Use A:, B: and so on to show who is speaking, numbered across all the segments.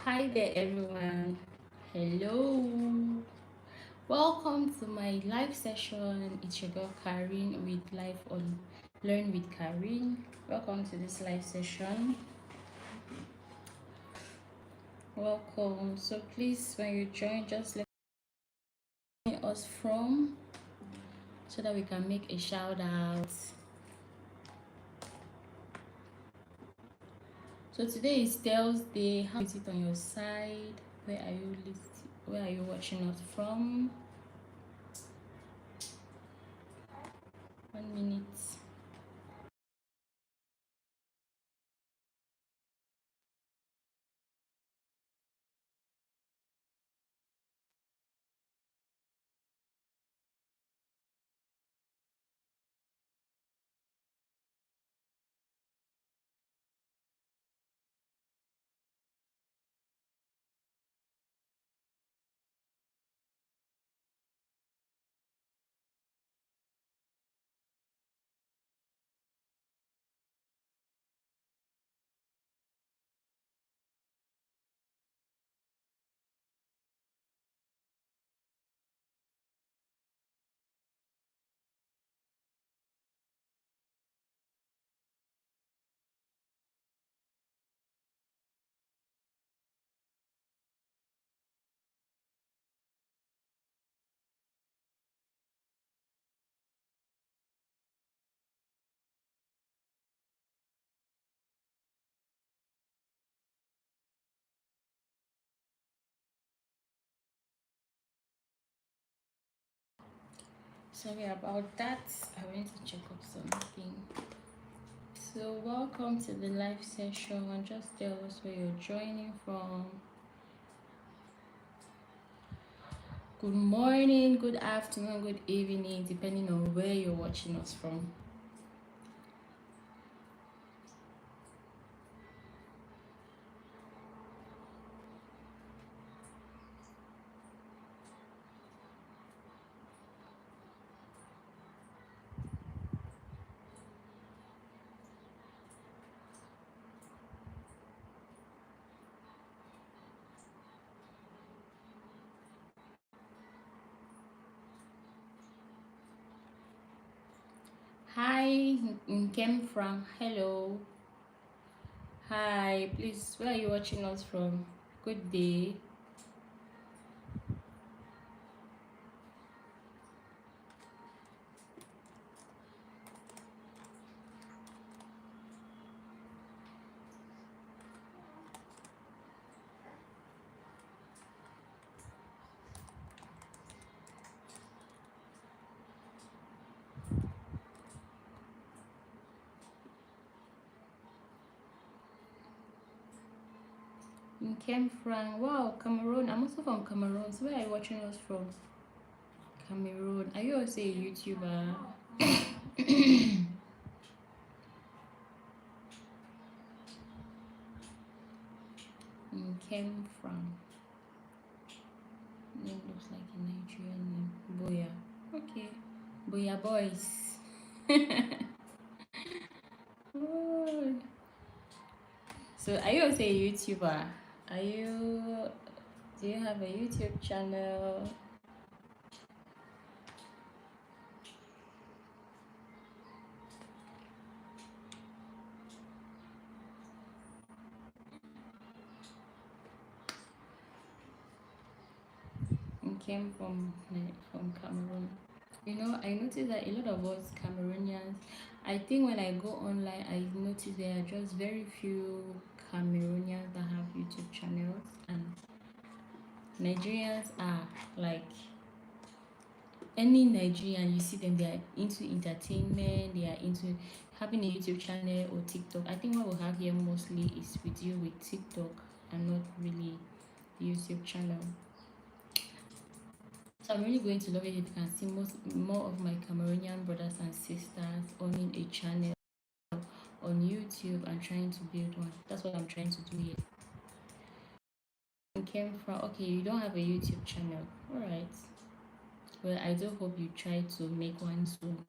A: Hi there, everyone. Hello. Welcome to my live session. It's your girl Karin with Life on Learn with Karin. Welcome to this live session. Welcome. So please, when you join, just let us from so that we can make a shout out. So today is Thursday. How is it on your side? Where are you listening? Where are you watching us from? 1 minute. Sorry about that. I went to check up something. So, welcome to the live session. Just tell us where you're joining from. Good morning, good afternoon, good evening, depending on where you're watching us from. Hi, Nkem from. Hello. Hi, please, where are you watching us from? Good day. Nkem from. Wow, Cameroon. I'm also from Cameroon. So, where are you watching us from? Cameroon. Are you also a YouTuber? Nkem from. Name looks like a Nigerian name. Boya. Okay. Boya boys. Oh. So are you also a YouTuber? Are you do you have a YouTube channel? You came from Cameroon. You know, I noticed that a lot of us Cameroonians, I think when I go online, I notice there are just very few Cameroonians that have YouTube channels, and Nigerians are like any Nigerian, you see them, they are into entertainment, they are into having a YouTube channel or TikTok. I think what we have here mostly is we deal with TikTok and not really YouTube channel. So I'm really going to love it if you can see more of my Cameroonian brothers and sisters owning a channel on YouTube and trying to build one. That's what I'm trying to do here. You came from okay, you don't have a YouTube channel. Alright. Well, I do hope you try to make one soon.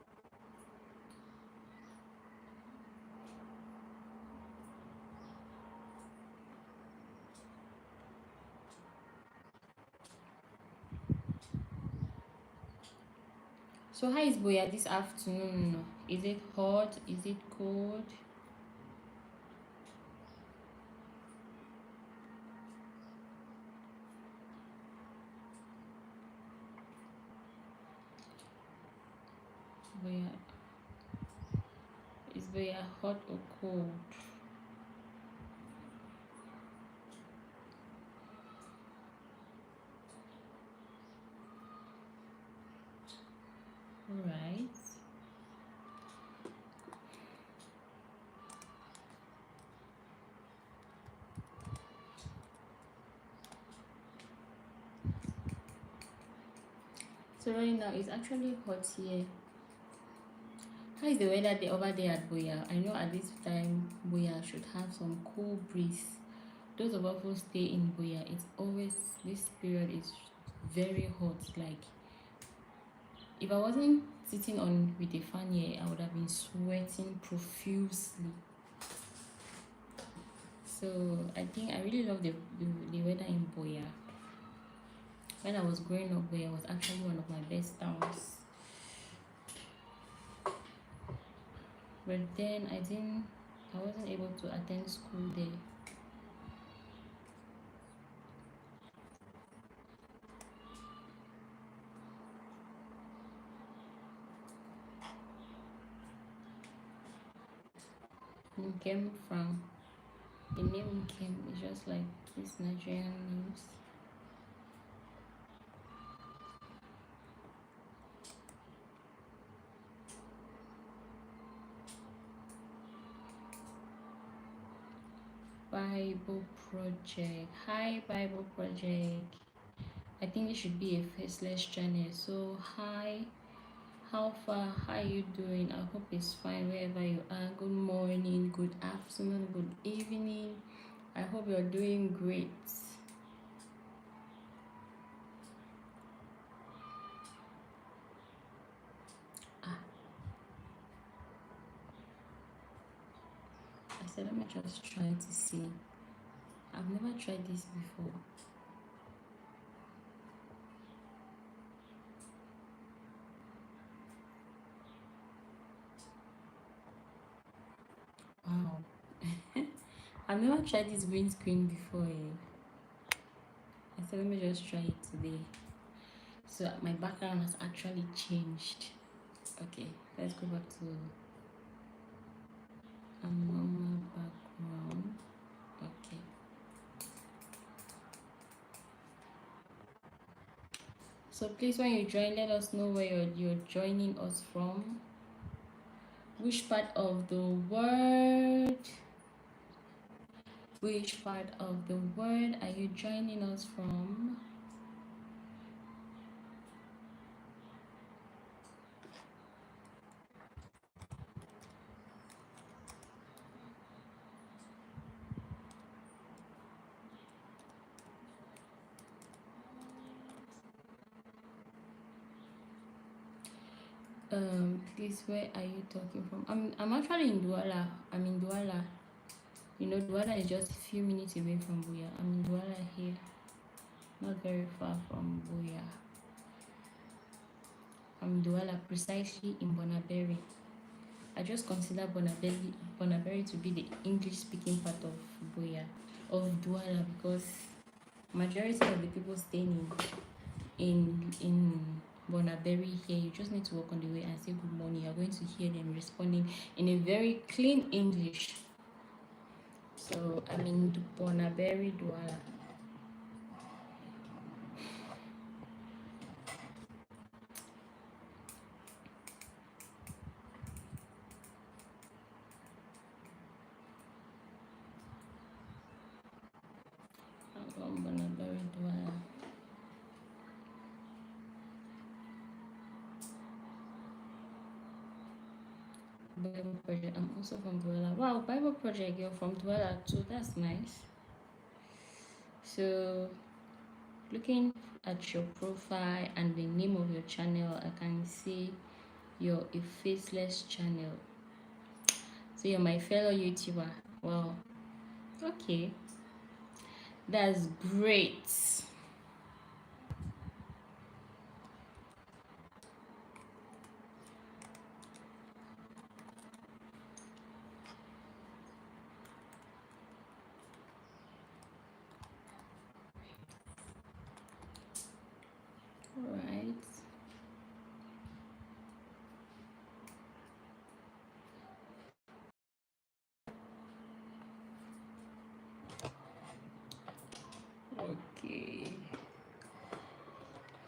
A: So how is Boya this afternoon? Is it hot? Is it cold? Boya, is Boya hot or cold? Right. So right now it's actually hot here. How is the weather day over there at Boya? I know at this time Boya should have some cool breeze. Those of us who stay in Boya, it's always this period is very hot. Like if I wasn't sitting on with a fan here, I would have been sweating profusely. So I think I really love the weather in Boya. When I was growing up, Boya was actually one of my best towns. But then I wasn't able to attend school there. Came from the name came is just like these Nigerian names. Bible Project. Hi Bible Project. I think it should be a faceless channel. So hi, how far? How are you doing? I hope it's fine wherever you are. Good morning, good afternoon, good evening. I hope you're doing great. Ah, I said let me just try to see. I've never tried this before. Wow. I've never tried this green screen before. I said let me just try it today. So my background has actually changed. Okay, let's go back to a normal background. Okay. So please, when you join, let us know where you're joining us from. Which part of the world? Which part of the world are you joining us from? Please, where are you talking from? I'm actually in Douala. I'm in Douala. You know, Douala is just a few minutes away from Buya. I'm in Douala here, not very far from Buya. I'm in Douala, precisely in Bonaberi. I just consider Bonaberi to be the English-speaking part of Buya, of Douala, because majority of the people staying in Bonaberi here, you just need to walk on the way and say good morning. You're going to hear them responding in a very clean English. So I'm in Bonaberi, Douala. I'm from Bonaberi, Douala. Bible Project. I'm also from Douala. Wow, Bible Project, you're from Douala too. That's nice. So looking at your profile and the name of your channel, I can see you're a faceless channel. So you're my fellow YouTuber. Wow. Okay. That's great.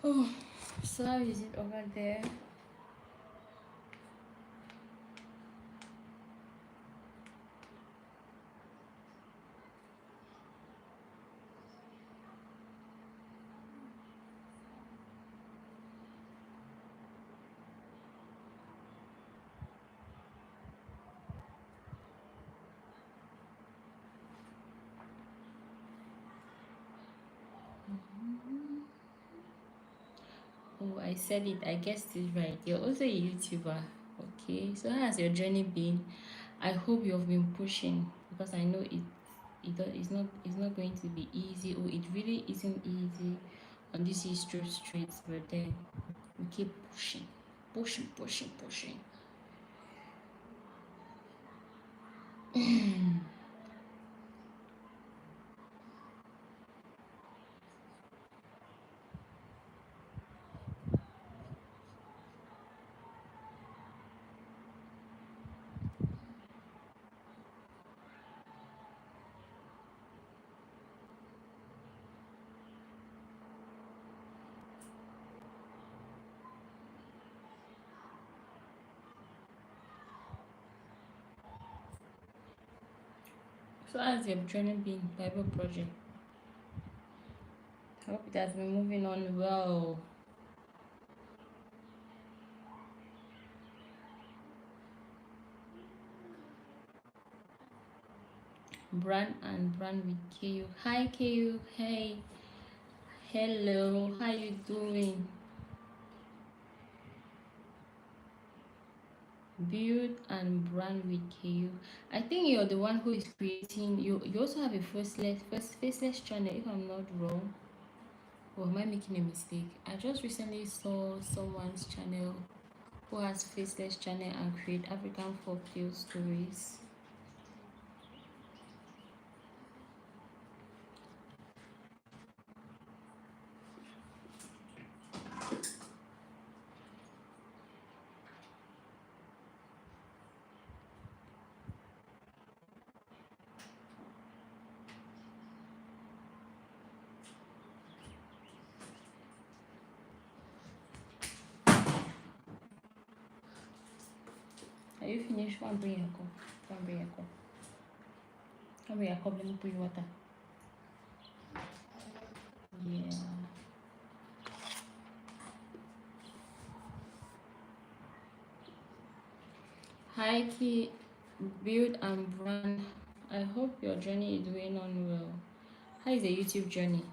A: Oh, so how is it over there? Oh, I said it. I guessed it right. You're also a YouTuber. Okay. So how has your journey been? I hope you've been pushing because I know it's not going to be easy, or it really isn't easy on this history streets, but then we keep pushing, pushing, pushing, pushing. So how's your journey been, Bible project? I hope it has been moving on well. Brand with KU. Hi KU. Hey. Hello. How you doing? Build and brand with KU. I think you're the one who is creating. You also have a faceless channel, if I'm not wrong. Or am I making a mistake? I just recently saw someone's channel who has faceless channel and create African folktale stories. Are you finished? Come bring your cup. Come bring your cup. Come bring your cup. Let me put you water. Yeah. Hi, Key. Build and brand. I hope your journey is going on well. How is the YouTube journey?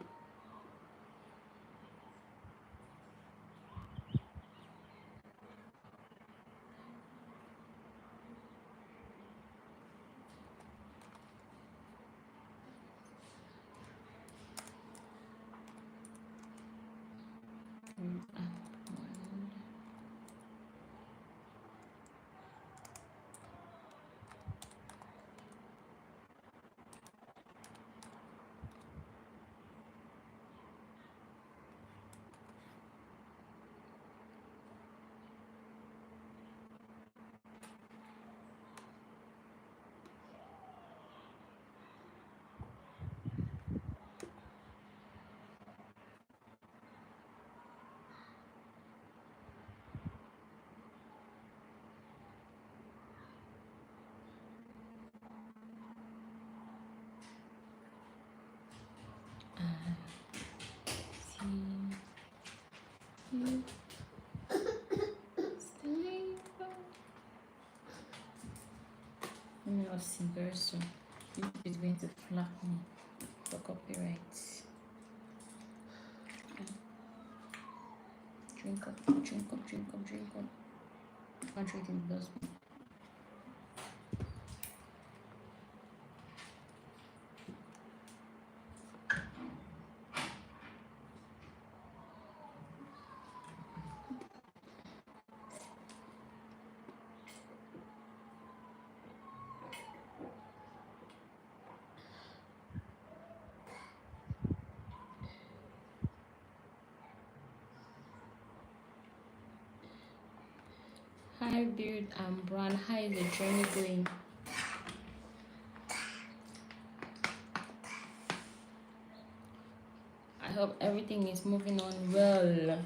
A: Let me not sing very soon. YouTube is going to flap me for copyright. Drink up, drink up, drink up, drink up. I'm drinking the dustbin. Hi, Build and Brand. How is the journey going? I I hope everything is moving on well.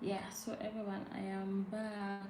A: Yeah, so everyone, I am back.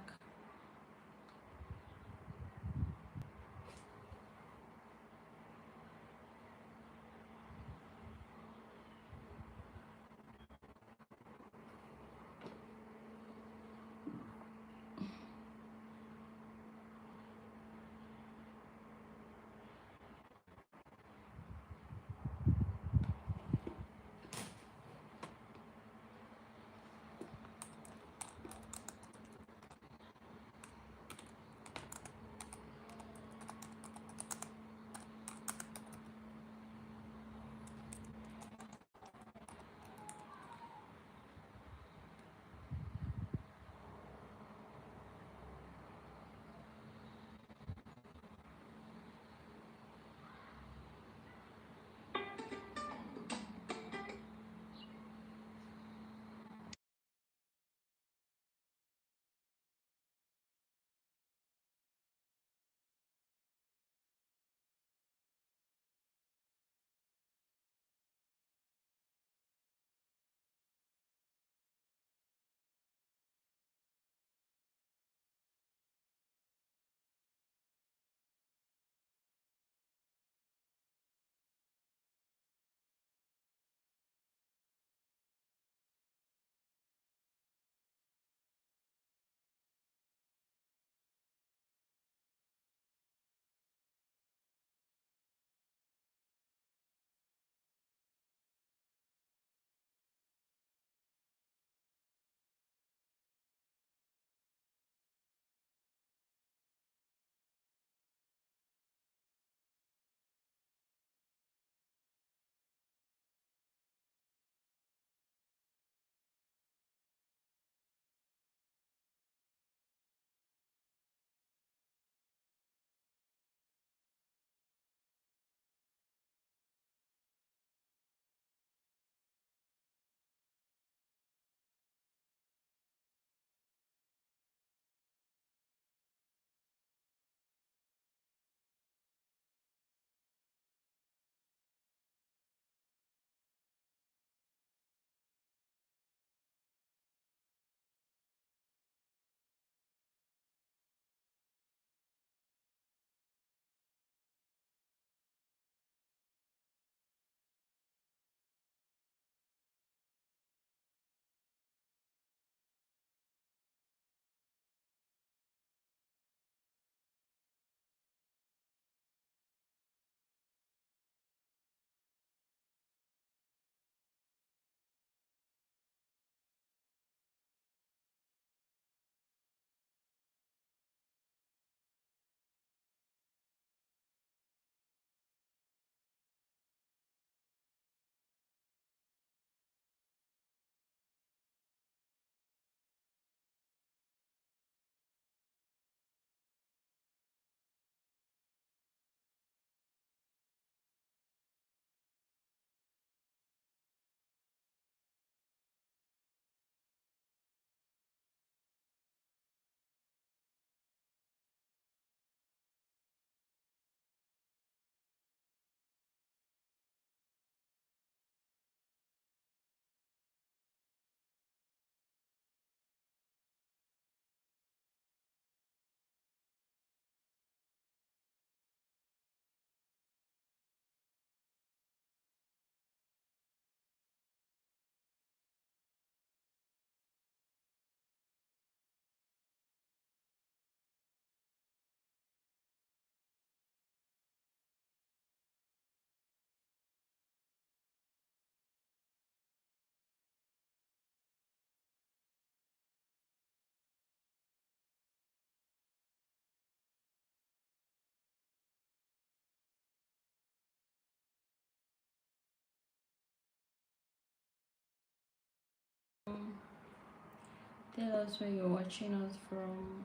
A: Tell us where you're watching us from.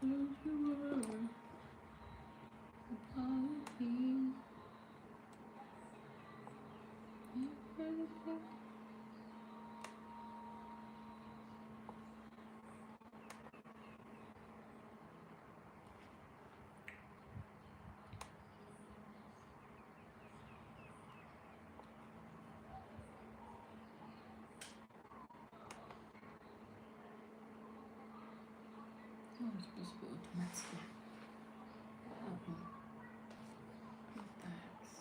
A: Oh, it's supposed to be automatic. What happened? Thanks.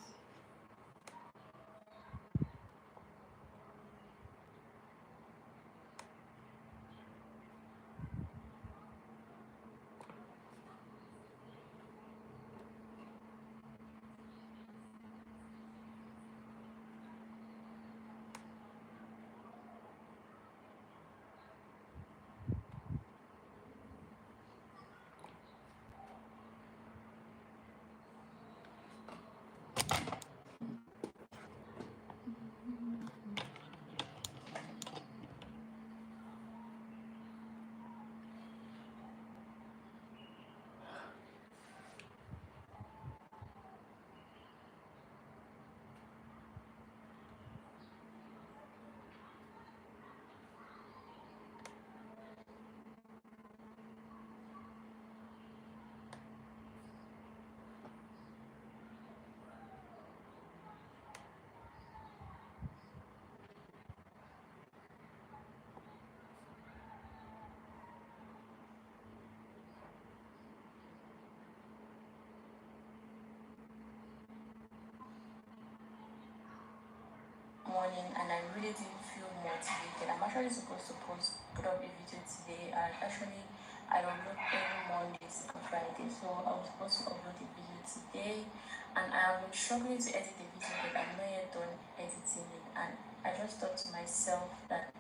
B: Morning, and I really didn't feel motivated. I'm actually supposed to put up a video today, and actually I upload every Monday to Friday, so I was supposed to upload a video today, and I have been struggling to edit the video, but I'm not yet done editing it. And I just thought to myself that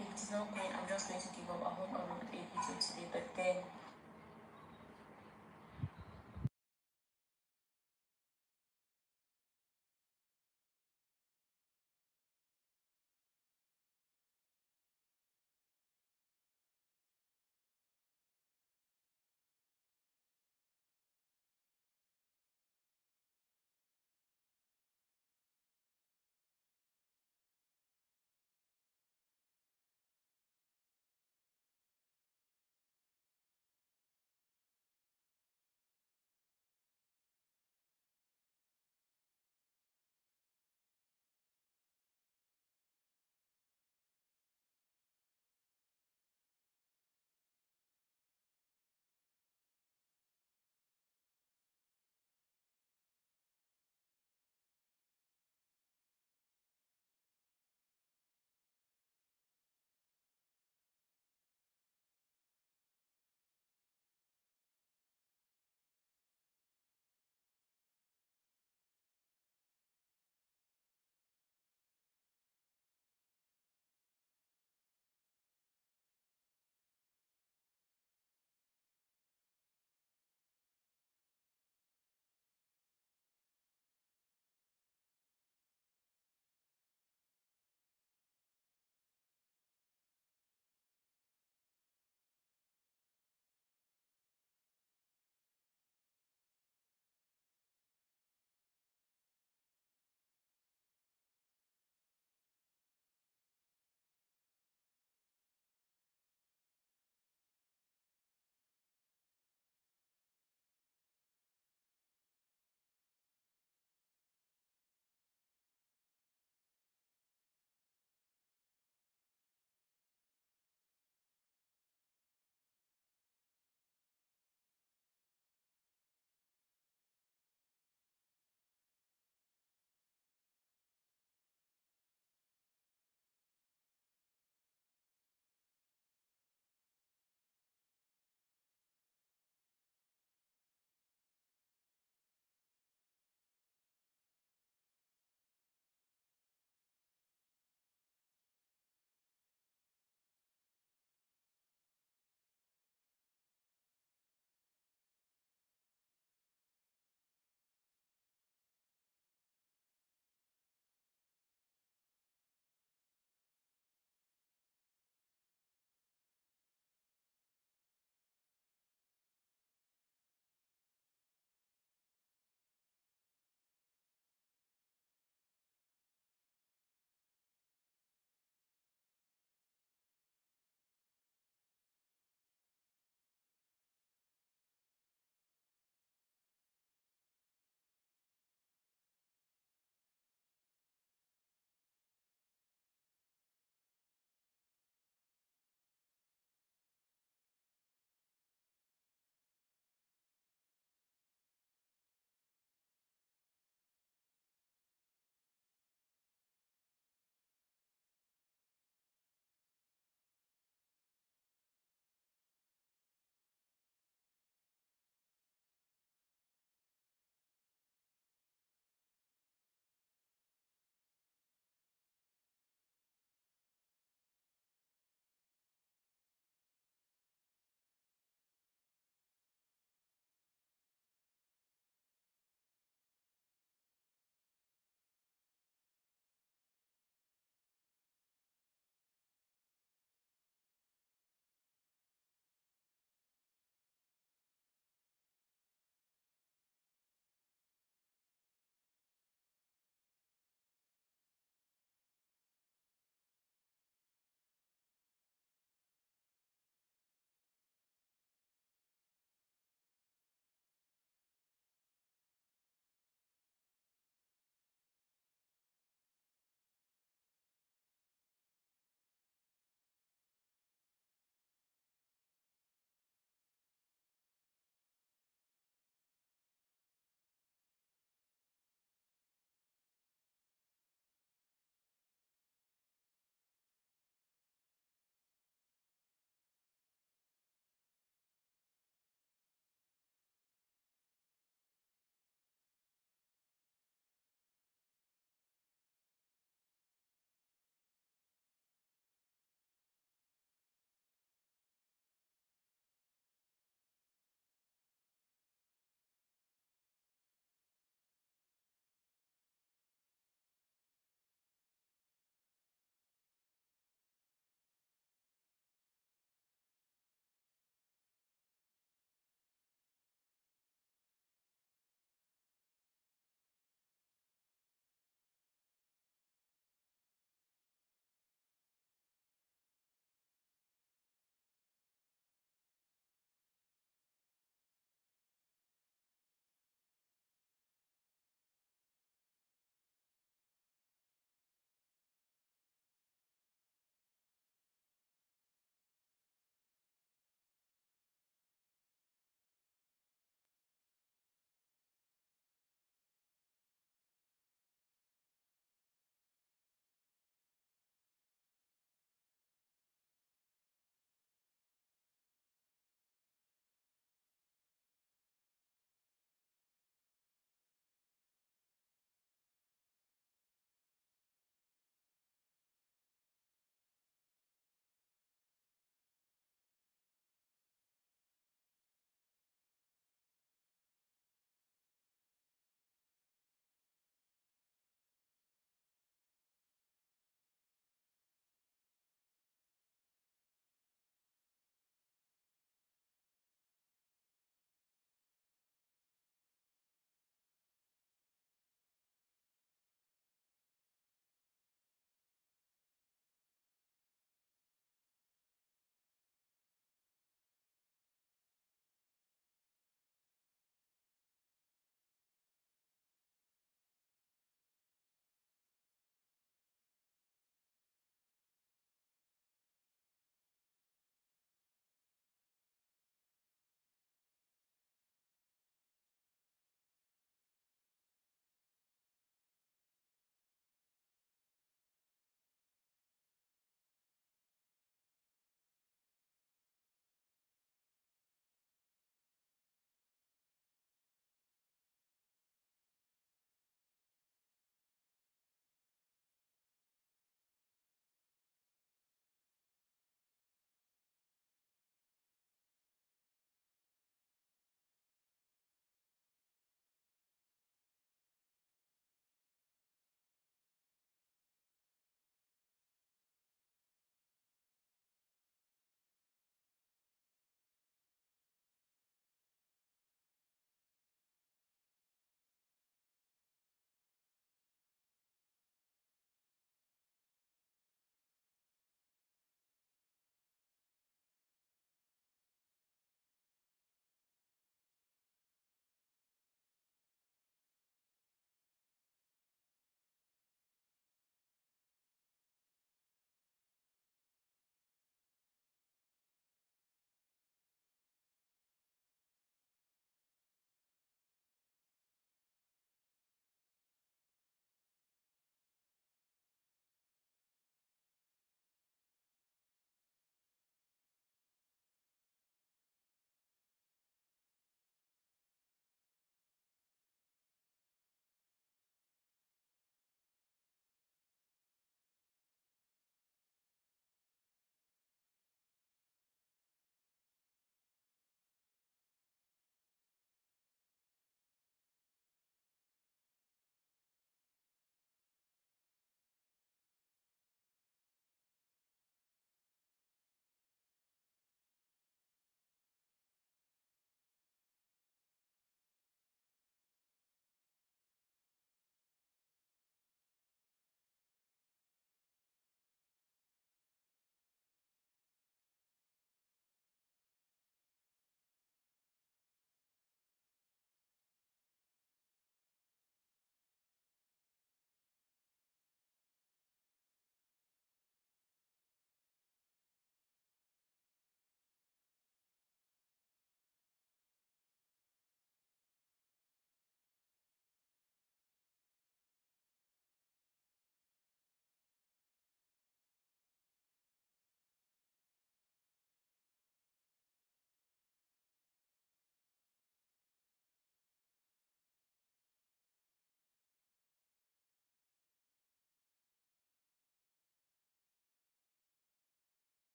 B: if it is not going, I'm just going to give up. I won't upload a video today, but then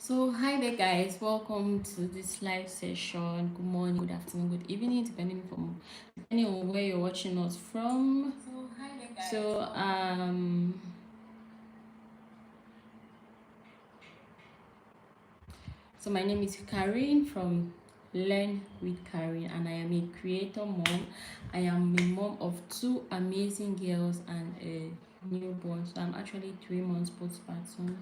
A: So, hi there, guys. Welcome to this live session. Good morning, good afternoon, good evening, depending on where you're watching us from. So, hi there, guys. So my name is Karin from Learn with Karin, and I am a creator mom. I am a mom of two amazing girls and a newborn. So I'm actually 3 months postpartum,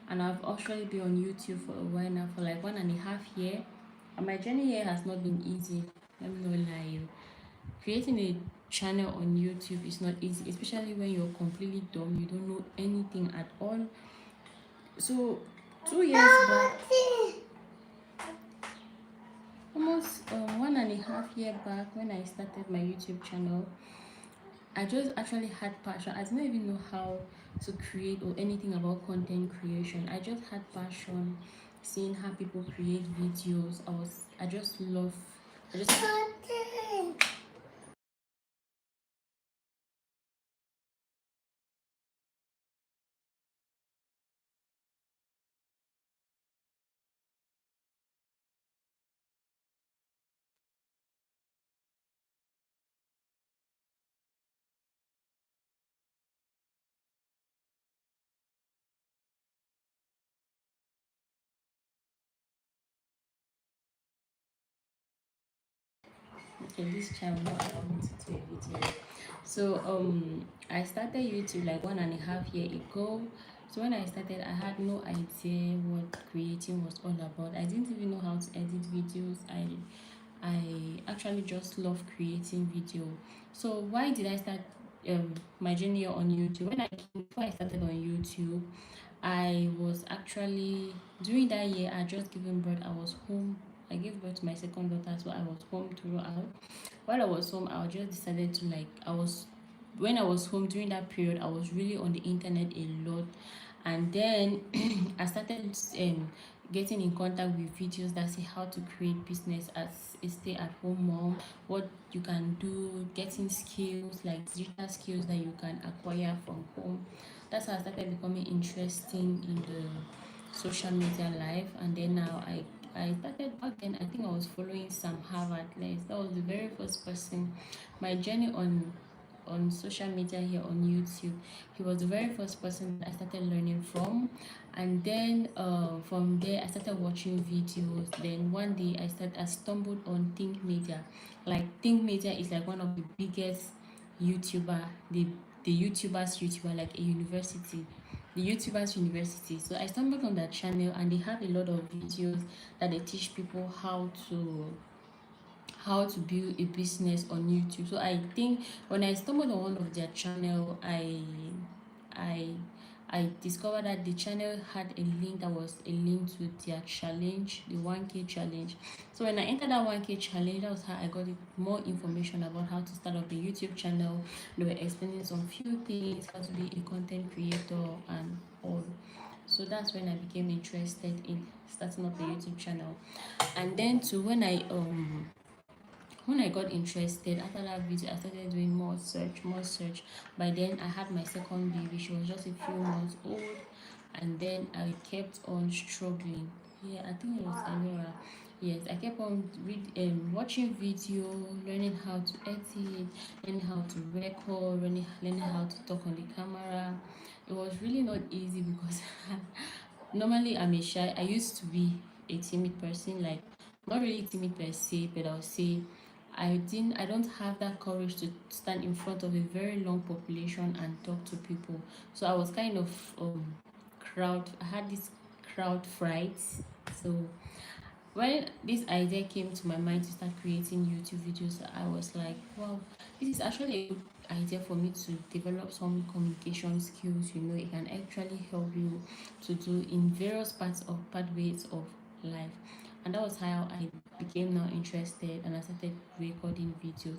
A: and I've actually been on YouTube for a while now, for like 1.5 years. And my journey here has not been easy. Let me not lie you. Creating a channel on YouTube is not easy, especially when you're completely dumb. You don't know anything at all. So 2 years back, almost 1.5 year back, when I started my YouTube channel, I just actually had passion. I didn't even know how to create or anything about content creation. I just had passion seeing how people create videos. I just love I just okay, this child will not allow me to do a video. So I started YouTube like 1.5 year ago. So when I started, I had no idea what creating was all about. I didn't even know how to edit videos. I actually just love creating video. So why did I start my journey on YouTube? Before I started on YouTube, I was actually, during that year I just given birth. I was home. I gave birth to my second daughter, so I was home throughout. While I was home, I just decided to like I was when I was home during that period, I was really on the internet a lot, and then I started getting in contact with videos that say how to create business as a stay-at-home mom, what you can do, getting skills like digital skills that you can acquire from home. That's how I started becoming interesting in the social media life, and then now I started back then. I think I was following Sam Harvard. Like, that was the very first person. My journey on social media here on YouTube. He was the very first person that I started learning from, and then from there I started watching videos. Then one day I stumbled on Think Media. Like Think Media is like one of the biggest YouTuber, the YouTuber like a university. The YouTubers University. So I stumbled on that channel, and they have a lot of videos that they teach people how to build a business on YouTube. So I think when I stumbled on one of their channel, I I discovered that the channel had a link that was a link to their challenge, the 1K challenge. So when I entered that 1K challenge, that was how I got more information about how to start up a YouTube channel. They were explaining some few things, how to be a content creator and all. So that's when I became interested in starting up a YouTube channel. And then to when I got interested after that video, I started doing more search. By then, I had my second baby. She was just a few months old, and then I kept on struggling. Yeah, I think it was Alora. Yes, I kept on watching video, learning how to edit, learning how to record, learning how to talk on the camera. It was really not easy because normally I'm a shy. I used to be a timid person, like not really timid per se, but I'll say I don't have that courage to stand in front of a very long population and talk to people. So I was kind of I had this crowd fright. So when this idea came to my mind to start creating YouTube videos, I was like, wow, this is actually a good idea for me to develop some communication skills. It can actually help you to do in various pathways of life. And that was how I became now interested, and I started recording videos.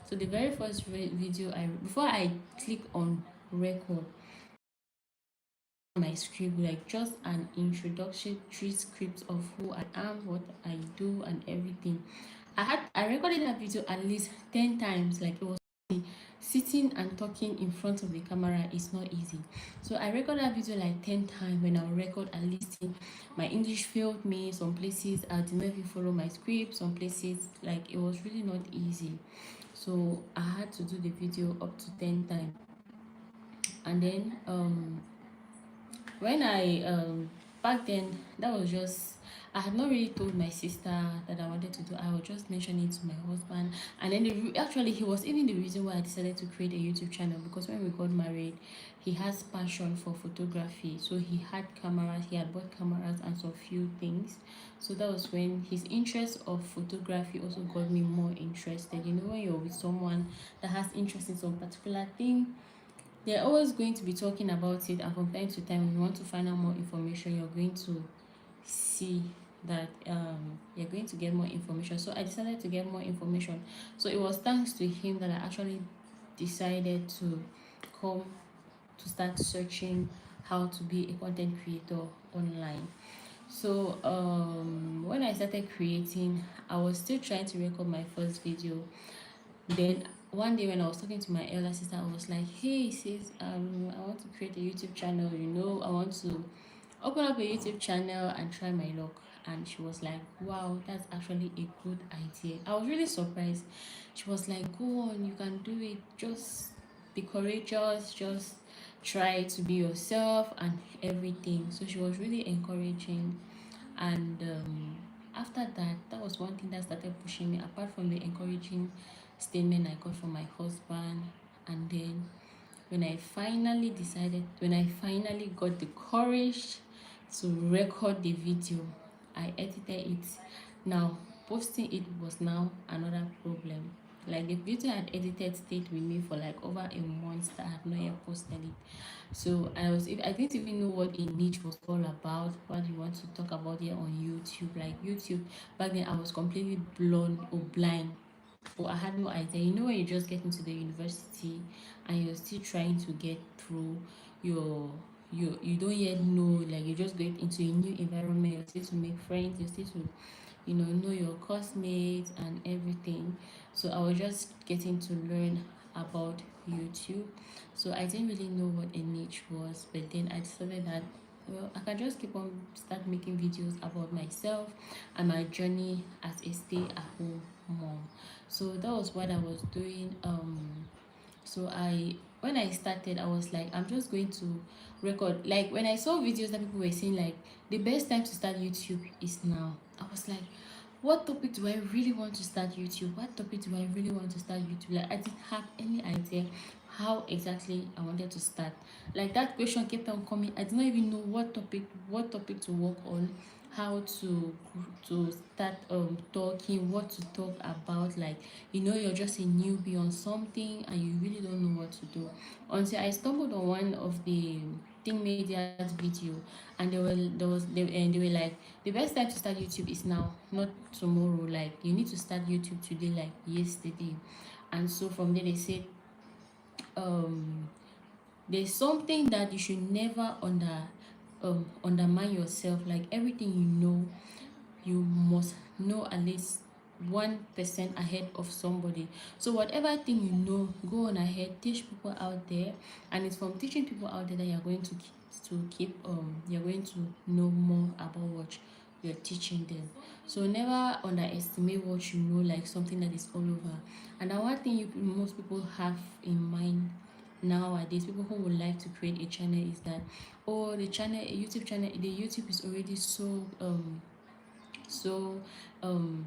A: So the very first video before I click on record, my script, like just an introductory script of who I am, what I do, and everything. I recorded that video at least 10 times. Like, it was sitting and talking in front of the camera is not easy. So I record that video like 10 times. When I record and listen, my English failed me. Some places I did not even follow my script. Some places, like, it was really not easy. So I had to do the video up to 10 times. And then when I back then, that was just, I had not really told my sister that I wanted to do. I was just mentioning it to my husband, and then actually he was even the reason why I decided to create a YouTube channel, because when we got married, he has passion for photography, so he had cameras, he had bought cameras and some few things. So that was when his interest of photography also got me more interested. You know, when you're with someone that has interest in some particular thing, they're always going to be talking about it, and from time to time when you want to find out more information, you're going to see that you're going to get more information. So I decided to get more information. So it was thanks to him that I actually decided to come to start searching how to be a content creator online. So when I started creating, I was still trying to record my first video. Then one day when I was talking to my elder sister, I was like, hey sis, I want to create a YouTube channel, you know, I want to open up a YouTube channel and try my luck. And she was like, wow, that's actually a good idea. I was really surprised. She was like, go on, you can do it, just be courageous, just try to be yourself and everything. So she was really encouraging. And after that, that was one thing that started pushing me, apart from the encouraging statement I got from my husband. And then when I finally got the courage to record the video, I edited it. Now posting it was now another problem. Like, the video I had edited stayed with me for like over a month that I had not yet posted it. So I didn't even know what a niche was all about, what you want to talk about here on YouTube. Like, YouTube back then, I was completely blown or blind, or I had no idea. You know, when you just get into the university and you're still trying to get through your you don't yet know, like, you just get into a new environment, you're still to make friends, you're still to, you know your classmates and everything. So I was just getting to learn about YouTube. So I didn't really know what a niche was, but then I decided that, well, I can just keep on start making videos about myself and my journey as a stay-at-home mom. So that was what I was doing. So I when I started, I was like, I'm just going to record. Like, when I saw videos that people were saying, like, the best time to start YouTube is now, I was like, what topic do I really want to start YouTube? What topic do I really want to start YouTube? Like, I didn't have any idea how exactly I wanted to start. Like, that question kept on coming. I did not even know what topic to work on, how to start talking, what to talk about. Like, you're just a newbie on something and you really don't know what to do, until I stumbled on one of the Think Media's video, and they were like, the best time to start YouTube is now, not tomorrow. Like, you need to start YouTube today, like yesterday. And so from there, they said, um there's something that you should never undermine yourself. Like, everything you must know at least 1% ahead of somebody. So whatever thing go on ahead, teach people out there, and it's from teaching people out there that you're going you're going to know more about what you're teaching them. So never underestimate what you know, like something that is all over. And now, one thing most people have in mind nowadays, people who would like to create a channel, is that, oh, the YouTube is already so um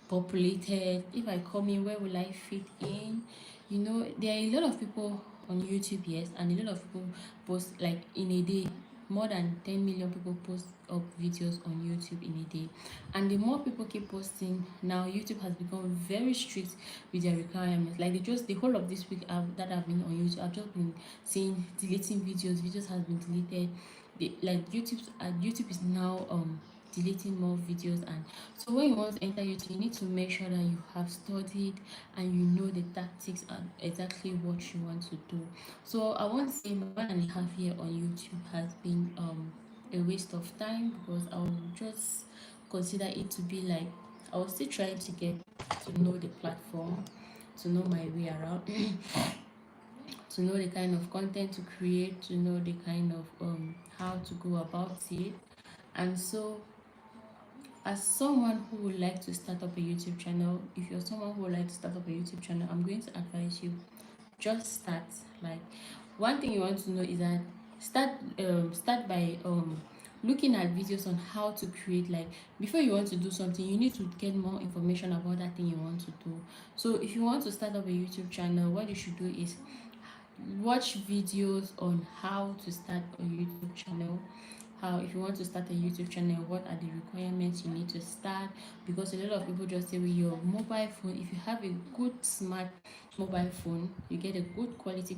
A: populated. If I come in, where will I fit in? There are a lot of people on YouTube, yes, and a lot of people post, like, in a day. More than 10 million people post up videos on YouTube in a day. And the more people keep posting, now YouTube has become very strict with their requirements. Like, the whole of this week that I've been on YouTube, I've just been seeing deleting videos has been deleted. YouTube is now deleting more videos. And so when you want to enter YouTube, you need to make sure that you have studied and you know the tactics and exactly what you want to do. So I won't say my 1.5 year on YouTube has been a waste of time, because I would just consider it to be like, I was still trying to get to know the platform. to know my way around, to know the kind of content to create, to know the kind of how to go about it. And so, as someone who would like to start up a YouTube channel, if you're someone who would like to start up a YouTube channel, I'm going to advise you, just start. Like, one thing you want to know is that start by looking at videos on how to create. Like, before you want to do something, you need to get more information about that thing you want to do. So if you want to start up a YouTube channel, what you should do is watch videos on how to start a YouTube channel. How, if you want to start a YouTube channel, what are the requirements you need to start? Because a lot of people just say with your mobile phone, if you have a good smart mobile phone, you get a good quality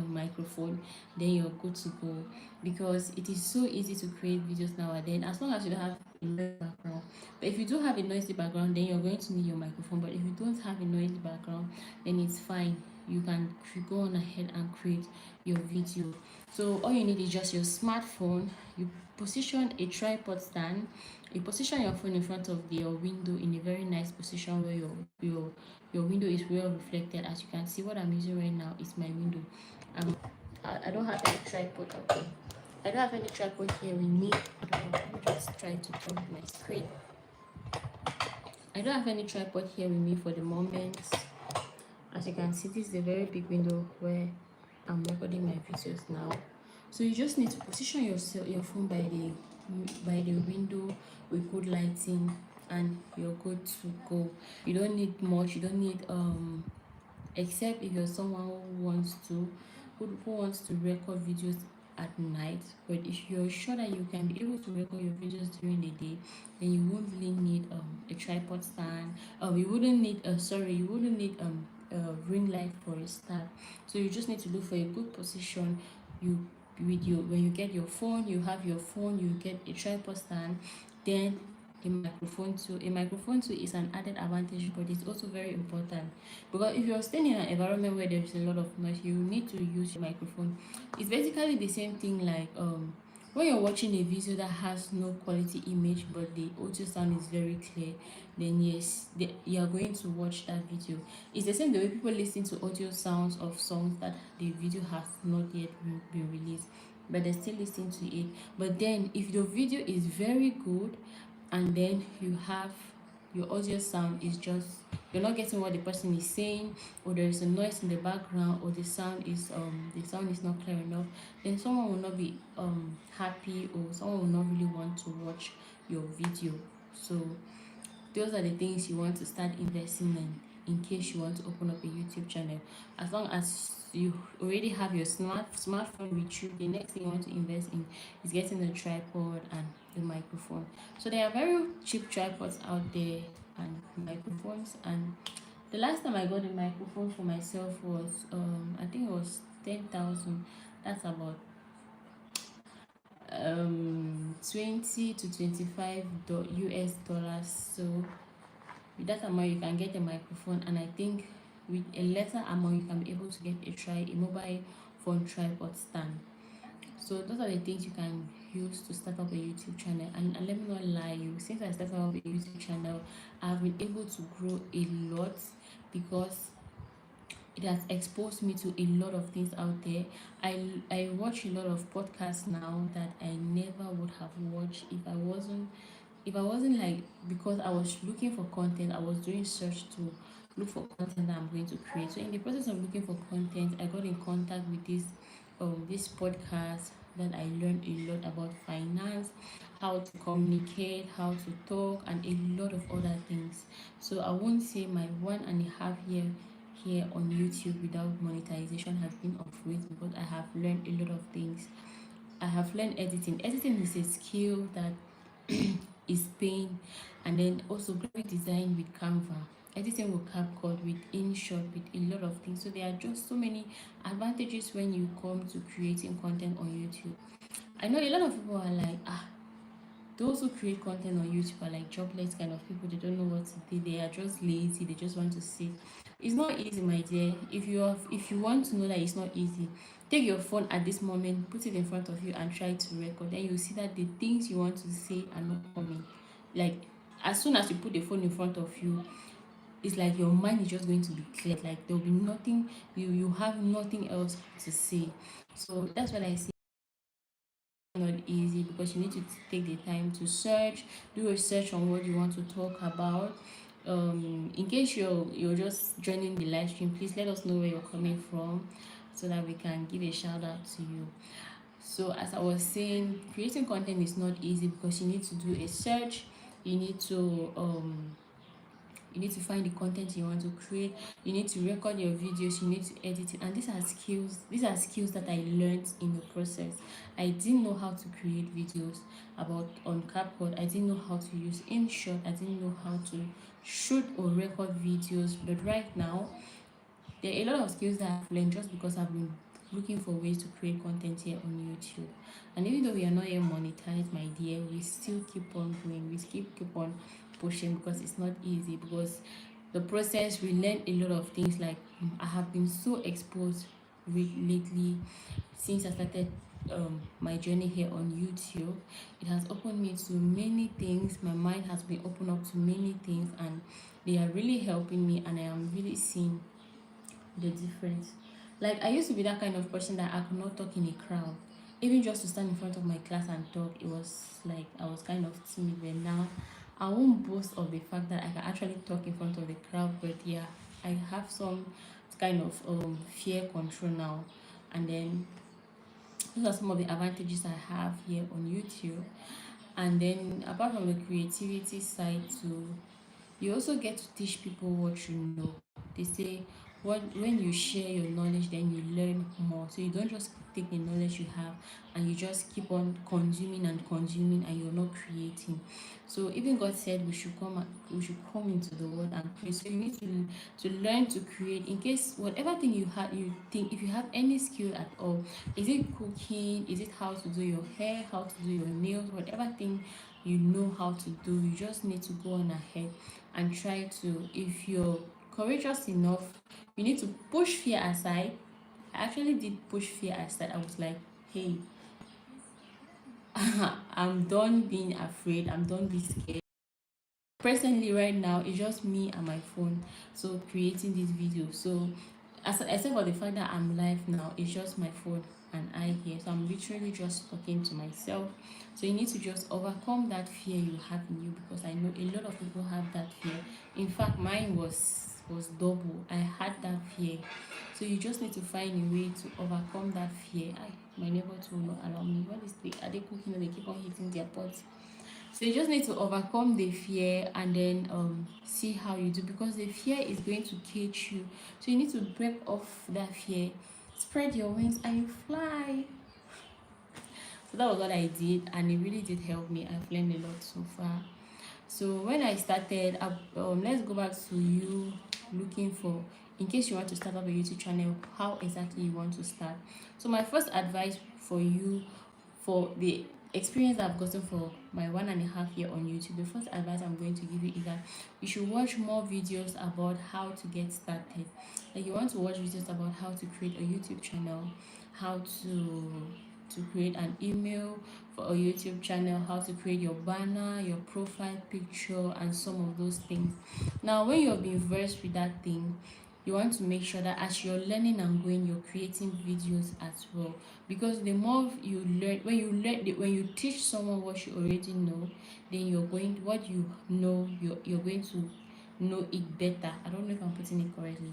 A: microphone, then you're good to go. Because it is so easy to create videos nowadays, as long as you don't have a noisy background. But if you do have a noisy background, then you're going to need your microphone. But if you don't have a noisy background, then it's fine. You can go on ahead and create your video. So all you need is just your smartphone. You position a tripod stand. You position your phone in front of your window in a very nice position where your window is well reflected. As you can see, what I'm using right now is my window. I don't have any tripod. Okay, I don't have any tripod here with me. Let me just try to turn my screen. I don't have any tripod here with me for the moment. As you can see, this is a very big window where I'm recording my videos now. So you just need to position your phone by the window with good lighting, and you're good to go. You don't need much. You don't need except if you're someone who wants to record videos at night. But if you're sure that you can be able to record your videos during the day, then you won't really need a tripod stand. You wouldn't need a ring light for a start. So you just need to look for a good position. When you get your phone, you have your phone, you get a tripod stand, then a microphone too is an added advantage, but it's also very important, because if you're staying in an environment where there's a lot of noise, you need to use your microphone. It's basically the same thing like when you're watching a video that has no quality image but the audio sound is very clear, then yes, you are going to watch that video. It's the same the way people listen to audio sounds of songs that the video has not yet been released, but they're still listening to it. But then if your video is very good, and then you have your audio sound is just, you're not getting what the person is saying, or there is a noise in the background, or the sound is not clear enough, then someone will not be happy, or someone will not really want to watch your video. So those are the things you want to start investing in case you want to open up a YouTube channel. As long as you already have your smartphone with you, the next thing you want to invest in is getting a tripod and the microphone. So there are very cheap tripods out there and microphones. And the last time I got a microphone for myself was I think it was 10,000. That's about 20 to 25 US dollars. So with that amount you can get a microphone, and I think with a lesser amount you can be able to get a mobile phone tripod stand. So those are the things you can use to start up a YouTube channel. And let me not lie you, since I started up a YouTube channel, I've been able to grow a lot, because it has exposed me to a lot of things out there. I watch a lot of podcasts now that I never would have watched if I wasn't like, because I was looking for content, I was doing search to look for content that I'm going to create. So in the process of looking for content, I got in contact with this podcast that I learned a lot about finance, how to communicate, how to talk, and a lot of other things. So I won't say my 1.5 year here on YouTube without monetization has been of waste, because I have learned a lot of things. I have learned editing. Editing is a skill that is paying, and then also graphic design with Canva, editing with CapCut, with InShot, with a lot of things. So there are just so many advantages when you come to creating content on YouTube. I know a lot of people are like, those who create content on YouTube are like jobless kind of people. They don't know what to do. They are just lazy. They just want to sit. It's not easy, my dear. If you want to know that it's not easy, take your phone at this moment, put it in front of you, and try to record. Then you see that the things you want to say are not coming. Like, as soon as you put the phone in front of you, it's like your mind is just going to be clear. Like there'll be nothing, you have nothing else to say. So that's what I say not easy, because you need to take the time to search, do research on what you want to talk about. In case you're just joining the live stream, please let us know where you're coming from so that we can give a shout out to you. So as I was saying, creating content is not easy because you need to do a search, you need to find the content you want to create, you need to record your videos, you need to edit it, and these are skills that I learned in the process. I didn't know how to create videos about on CapCut. I didn't know how to use InShot. I didn't know how to shoot or record videos. But right now, there are a lot of skills that I've learned just because I've been looking for ways to create content here on YouTube. And even though we are not yet monetized, my dear, we still keep on going. We still keep on pushing because it's not easy. Because the process, we learn a lot of things. Like I have been so exposed lately since I started my journey here on YouTube. It has opened me to many things. My mind has been opened up to many things, and they are really helping me, and I am really seeing the difference. Like I used to be that kind of person that I could not talk in a crowd. Even just to stand in front of my class and talk, it was like I was kind of timid. But now I won't boast of the fact that I can actually talk in front of the crowd. But yeah, I have some kind of fear control now. And then those are some of the advantages I have here on YouTube. And then apart from the creativity side too, you also get to teach people what you know. They say when you share your knowledge, then you learn more. So you don't just take the knowledge you have and you just keep on consuming and consuming, and you're not creating. So even God said we should come into the world and create. So you need to learn to create. In case whatever thing you think, if you have any skill at all, is it cooking, is it how to do your hair, how to do your nails, whatever thing you know how to do, you just need to go on ahead and try to. If you're courageous enough, you need to push fear aside. I actually did push fear aside. I was like, hey, I'm done being afraid, I'm done being scared. Presently right now it's just me and my phone, so creating this video. So except for the fact that I'm live now, it's just my phone and I here, so I'm literally just talking to myself. So you need to just overcome that fear you have in you, because I know a lot of people have that fear. In fact, mine was double. I had that fear. So you just need to find a way to overcome that fear. My neighbor too will not allow me. What is the are they cooking or they keep on hitting their pots? So you just need to overcome the fear and then see how you do, because the fear is going to cage you. So you need to break off that fear, spread your wings, and you fly. So that was what I did, and it really did help me. I've learned a lot so far. So when I started, let's go back to you looking for, in case you want to start up a YouTube channel, how exactly you want to start. So my first advice for you, for the experience I've gotten for my 1.5 year on YouTube, the first advice I'm going to give you is that you should watch more videos about how to get started. Like you want to watch videos about how to create a YouTube channel, how to create an email for a YouTube channel, how to create your banner, your profile picture, and some of those things. Now, when you've been versed with that thing, you want to make sure that as you're learning and going, you're creating videos as well. Because the more you learn, when you teach someone what you already know, then what you know, you're going to know it better. I don't know if I'm putting it correctly.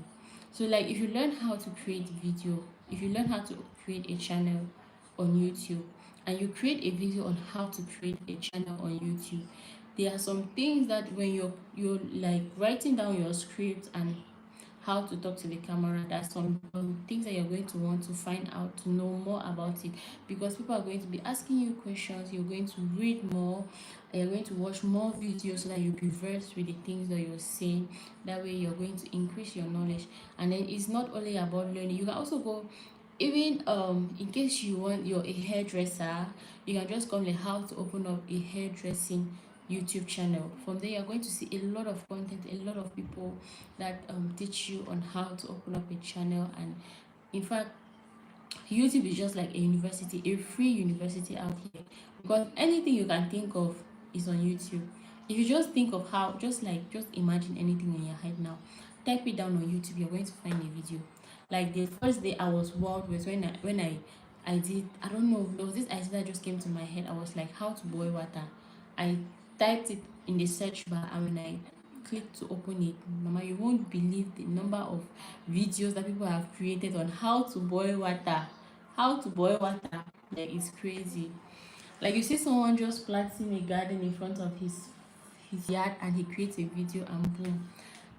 A: So like if you learn how to create video, if you learn how to create a channel on YouTube, and you create a video on how to create a channel on YouTube, there are some things that when you're like writing down your script and how to talk to the camera, there's some things that you're going to want to find out, to know more about it, because people are going to be asking you questions. You're going to read more, and you're going to watch more videos so that you'll be versed with the things that you're saying. That way you're going to increase your knowledge. And then it's not only about learning, you can also go, even in case you're a hairdresser, you can just come like how to open up a hairdressing YouTube channel. From there you're going to see a lot of content, a lot of people that teach you on how to open up a channel. And in fact, YouTube is just like a university, a free university out here, because anything you can think of is on YouTube. If you just think of how, just imagine anything in your head now, type it down on YouTube, you're going to find a video. Like the first day I was wild was when I did, I don't know, there was this idea that just came to my head. I was like, how to boil water. I typed it in the search bar, and when I clicked to open it, mama, you won't believe the number of videos that people have created on how to boil water. How to boil water, like it's crazy. Like you see someone just planting a garden in front of his yard, and he creates a video, and boom,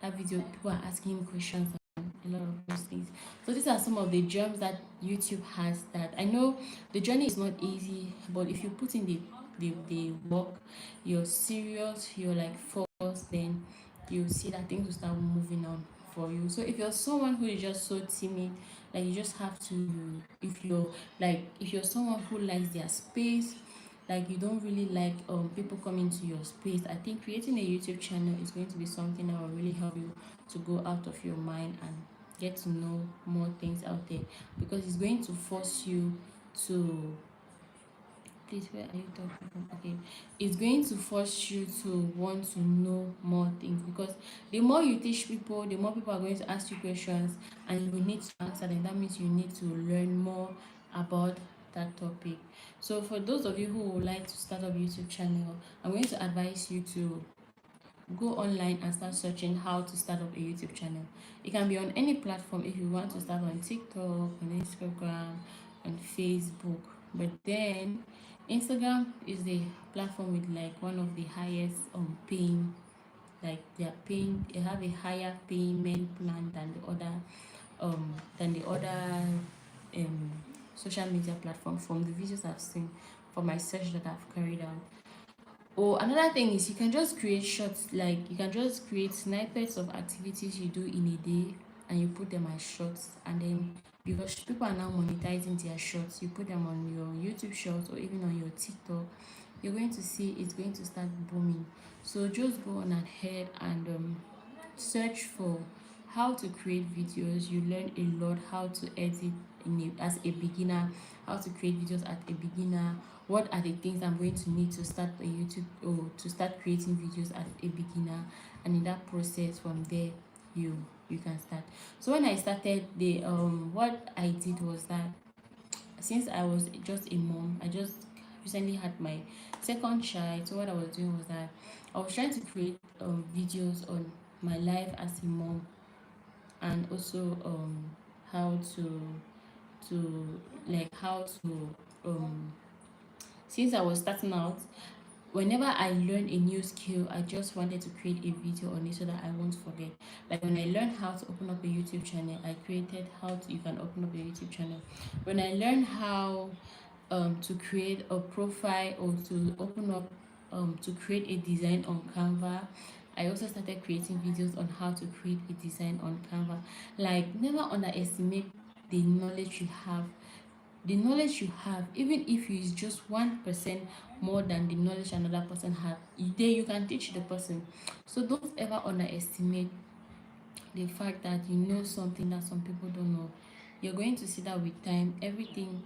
A: that video, people are asking him questions and a lot of those things. So these are some of the gems that YouTube has. That I know the journey is not easy, but if you put in the work, you're serious, you're like focused, then you see that things will start moving on for you. So if you're someone who is just so timid, like you just have to, if you're someone who likes their space, like you don't really like people coming to your space, I think creating a YouTube channel is going to be something that will really help you to go out of your mind and get to know more things out there, because it's going to force you to, please, where are you talking from? Okay, it's going to force you to want to know more things, because the more you teach people, the more people are going to ask you questions, and you will need to answer them. That means you need to learn more about that topic. So for those of you who would like to start up YouTube channel, I'm going to advise you to go online and start searching how to start up a YouTube channel. It can be on any platform. If you want to start on TikTok, on Instagram, on Facebook, but then Instagram is the platform with like one of the highest paying, like they have a higher payment plan than the other um social media platform, from the videos I've seen, from my search that I've carried out. Oh, another thing is you can just create shorts, like you can just create snippets of activities you do in a day, and you put them as shorts, and then because people are now monetizing their shorts, you put them on your YouTube shorts or even on your TikTok, you're going to see it's going to start booming. So just go on ahead and search for how to create videos. You learn a lot how to edit as a beginner, how to create videos as a beginner, what are the things I'm going to need to start a YouTube or to start creating videos as a beginner, and in that process from there you can start. So when I started, the what I did was that, since I was just a mom, I just recently had my second child. So what I was doing was that I was trying to create videos on my life as a mom, and also how to how to since I was starting out, whenever I learn a new skill, I just wanted to create a video on it so that I won't forget. Like when I learned how to open up a YouTube channel, I created how to you can open up a YouTube channel. When I learned how to create a profile, or to open up to create a design on Canva, I also started creating videos on how to create a design on Canva. Like never underestimate the knowledge you have. The knowledge you have, even if it's just 1% more than the knowledge another person has, there you can teach the person. So don't ever underestimate the fact that you know something that some people don't know. You're going to see that with time, everything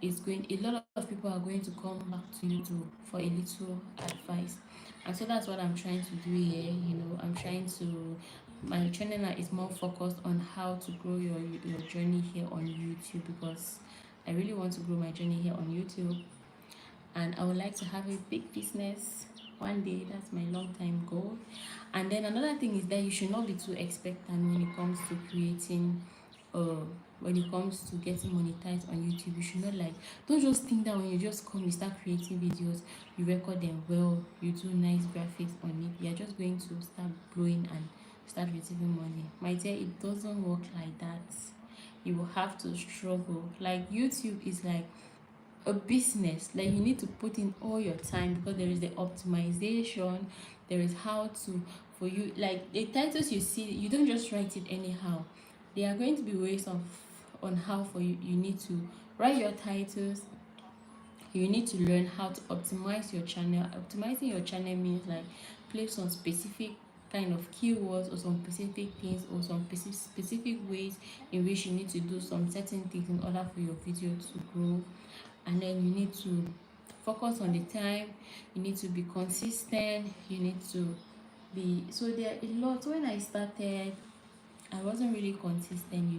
A: is going, a lot of people are going to come back to you for a little advice. And so that's what I'm trying to do here. I'm trying to, my channel now is more focused on how to grow your journey here on YouTube, because I really want to grow my journey here on YouTube, and I would like to have a big business one day. That's my long time goal. And then another thing is that you should not be too expectant when it comes to creating when it comes to getting monetized on YouTube. You should not, like, don't just think that when you just come, you start creating videos, you record them well, you do nice graphics on it, you're just going to start blowing and start receiving money. My dear, it doesn't work like that. You will have to struggle. Like YouTube is like a business. Like you need to put in all your time, because there is the optimization, there is how to, for you, like the titles you see, you don't just write it anyhow. There are going to be ways of on how for you need to write your titles. You need to learn how to optimize your channel. Optimizing your channel means like place some specific kind of keywords, or some specific things, or some specific ways in which you need to do some certain things in order for your video to grow. And then you need to focus on the time, you need to be consistent, you need to be, so there are a lot. When I started, I wasn't really consistent,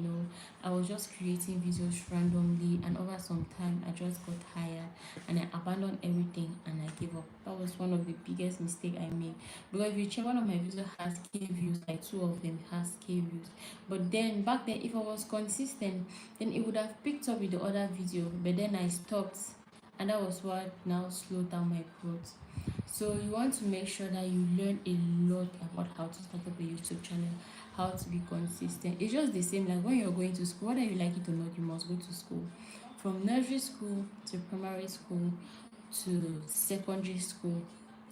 A: I was just creating videos randomly, and over some time I just got tired and I abandoned everything and I gave up. That was one of the biggest mistake I made. Because if you check, one of my videos has K views, like two of them has K views. But then back then, if I was consistent, then it would have picked up with the other video. But then I stopped, and that was what now slowed down my growth. So you want to make sure that you learn a lot about how to start up a YouTube channel, how to be consistent. It's just the same like when you're going to school, whether you like it or not, you must go to school. From nursery school to primary school to secondary school.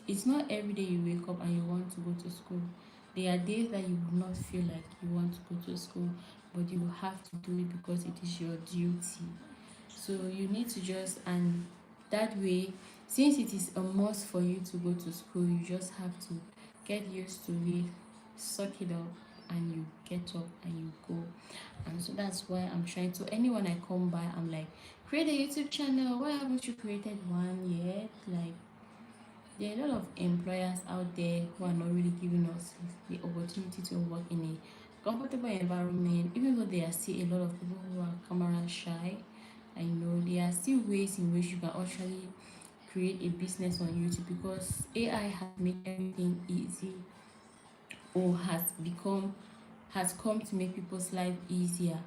A: It's not every day you wake up and you want to go to school. There are days that you will not feel like you want to go to school, but you will have to do it because it is your duty. So you need to just, and that way, since it is a must for you to go to school, you just have to get used to it, suck it up, and you get up and you go. And so that's why I'm trying to, anyone I come by, I'm like, create a YouTube channel. Why haven't you created one yet? Like, there are a lot of employers out there who are not really giving us the opportunity to work in a comfortable environment, even though there are still a lot of people who are camera shy. I know there are still ways in which you can actually create a business on YouTube, because AI has made everything easy, or has come to make people's life easier.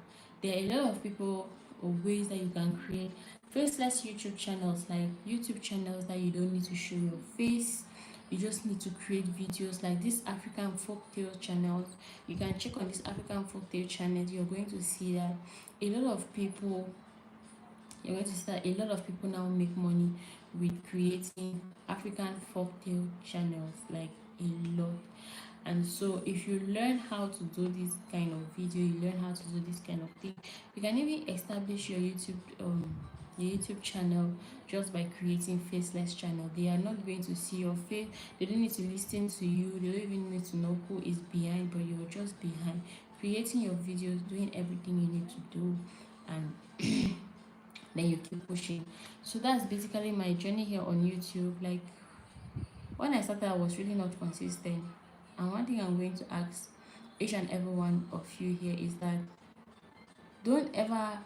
A: There are a lot of people or ways that you can create faceless YouTube channels, like YouTube channels that you don't need to show your face. You just need to create videos like this African folktale channels. You can check on this African folktale channel. You're going to see that a lot of people you're going to see that a lot of people now make money with creating African folktale channels, like a lot. And so if you learn how to do this kind of video, you learn how to do this kind of thing, you can even establish your YouTube channel just by creating faceless channel. They are not going to see your face, they don't need to listen to you, they don't even need to know who is behind, but you're just behind creating your videos, doing everything you need to do, and then you keep pushing. So that's basically my journey here on YouTube. Like, when I started, I was really not consistent. And one thing I'm going to ask each and every one of you here is that, don't ever,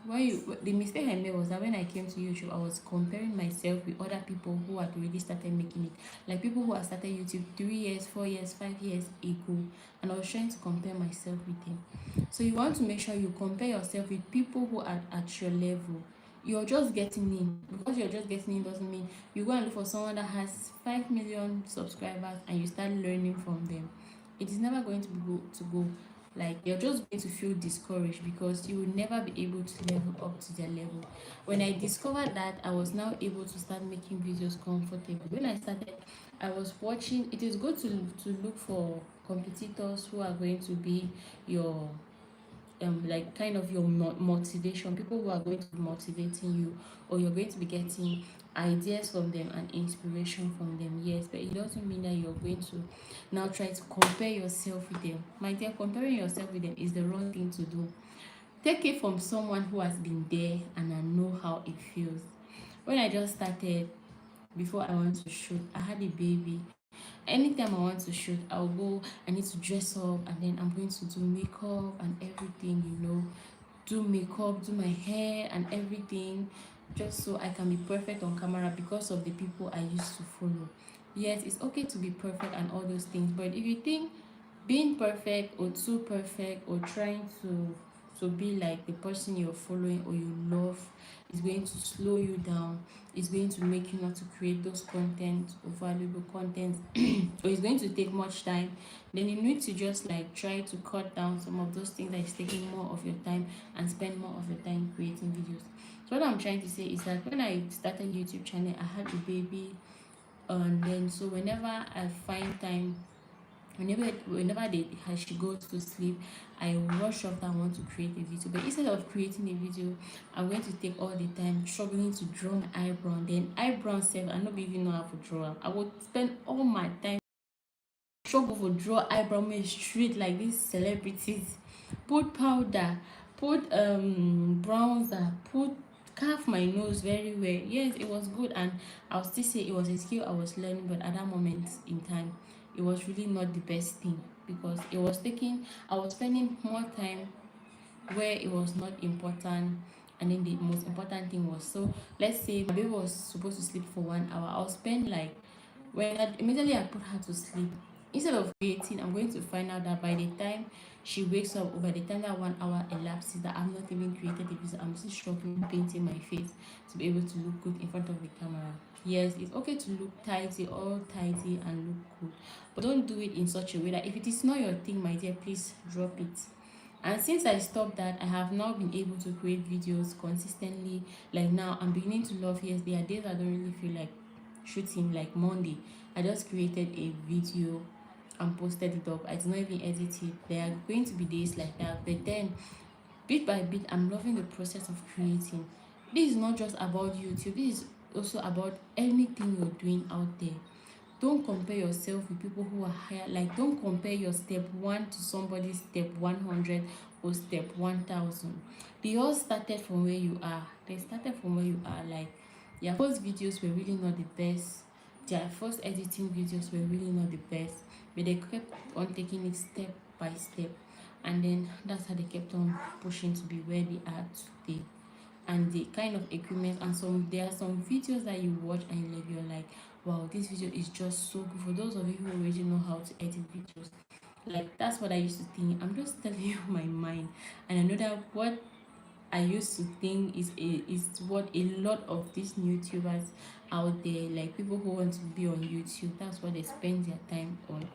A: the mistake I made was that when I came to YouTube, I was comparing myself with other people who had already started making it, like people who had started YouTube 3 years, 4 years, 5 years ago, and I was trying to compare myself with them. So you want to make sure you compare yourself with people who are at your level. You're just getting in. Because you're just getting in doesn't mean you go and look for someone that has 5 million subscribers and you start learning from them. It is never going to go. Like, you're just going to feel discouraged because you will never be able to level up to their level. When I discovered that, I was now able to start making videos comfortable. When I started, I was watching. It is good to look for competitors who are going to be your like kind of your motivation, people who are going to be motivating you, or you're going to be getting ideas from them and inspiration from them. Yes, but it doesn't mean that you're going to now try to compare yourself with them. My dear, comparing yourself with them is the wrong thing to do. Take it from someone who has been there and I know how it feels. When I just started, before I went to shoot, I had a baby. Anytime I want to shoot, I'll go, I need to dress up, and then I'm going to do makeup and everything, do makeup, do my hair and everything, just so I can be perfect on camera because of the people I used to follow. Yes, it's okay to be perfect and all those things, but if you think being perfect or too perfect or trying to be like the person you're following or you love is going to slow you down, is going to make you not to create those content or valuable content or it's going to take much time, then you need to just like try to cut down some of those things that is taking more of your time and spend more of your time creating videos. So what I'm trying to say is that when I started YouTube channel, I had a baby, and then so whenever I find time, whenever she goes to sleep, I rush off that I want to create a video. But instead of creating a video, I'm going to take all the time struggling to draw my eyebrow, and then eyebrow self I not even know how to draw am. I would spend all my time struggle for draw eyebrow make straight like these celebrities, put powder, put bronzer, put carve my nose very well. Yes, it was good, and I'll still say it was a skill I was learning, but at that moment in time, it was really not the best thing, because it was taking I was spending more time where it was not important, and then the most important thing was, so let's say my baby was supposed to sleep for 1 hour, I'll spend like, immediately I put her to sleep, instead of waiting, I'm going to find out that by the time she wakes up, or by the time that 1 hour elapses, that I'm not even created a video, I'm still struggling painting my face to be able to look good in front of the camera. Yes, it's okay to look tidy, all tidy and look good, but don't do it in such a way that if it is not your thing, my dear, please drop it. And since I stopped that, I have now been able to create videos consistently. Like now, I'm beginning to love. Yes, there are days I don't really feel like shooting. Like Monday, I just created a video and posted it up. I did not even edit it. There are going to be days like that, but then bit by bit, I'm loving the process of creating. This is not just about YouTube. This is also about anything you're doing out there. Don't compare yourself with people who are higher. Like, don't compare your step 1 to somebody's step 100 or step 1000. They all started from where you are. They started from where you are. Like, their first videos were really not the best. Their first editing videos were really not the best, but they kept on taking it step by step, and then that's how they kept on pushing to be where they are today. And the kind of equipment, and there are some videos that you watch and you're like, wow, this video is just so good. For those of you who already know how to edit videos, like, that's what I used to think. I'm just telling you my mind, and I know that what I used to think is what a lot of these YouTubers out there, like people who want to be on YouTube, that's what they spend their time on,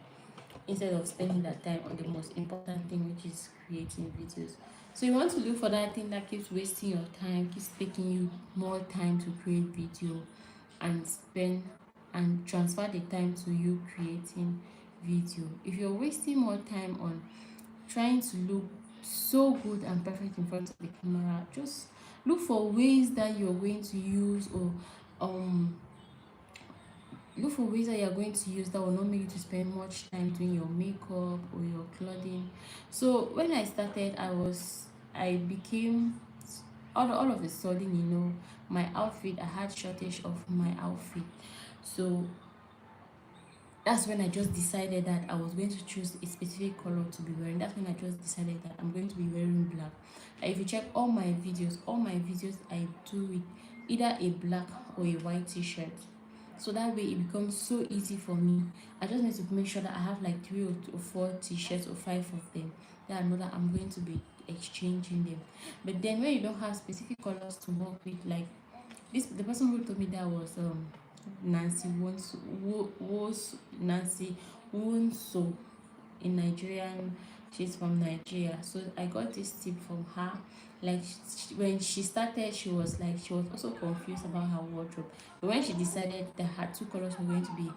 A: instead of spending that time on the most important thing, which is creating videos. So you want to look for that thing that keeps wasting your time, keeps taking you more time to create video, and spend and transfer the time to you creating video. If you're wasting more time on trying to look so good and perfect in front of the camera, just look for ways that you're going to use, or um look for ways that you're going to use that will not make you to spend much time doing your makeup or your clothing. So when I started, I became, all of a sudden, my outfit, I had shortage of my outfit. So that's when I just decided that I was going to choose a specific color to be wearing. That's when I just decided that I'm going to be wearing black. Like, if you check all my videos I do with either a black or a white t-shirt. So that way it becomes so easy for me. I just need to make sure that I have like 3 or 4 t-shirts, or 5 of them, that I know that I'm going to be exchanging them. But then when you don't have specific colors to work with, like this, the person who told me that was Nancy Nancy Wonso, in Nigerian. She's from Nigeria. So I got this tip from her. Like, when she started, she was also confused about her wardrobe. But when she decided that her 2 colors were going to be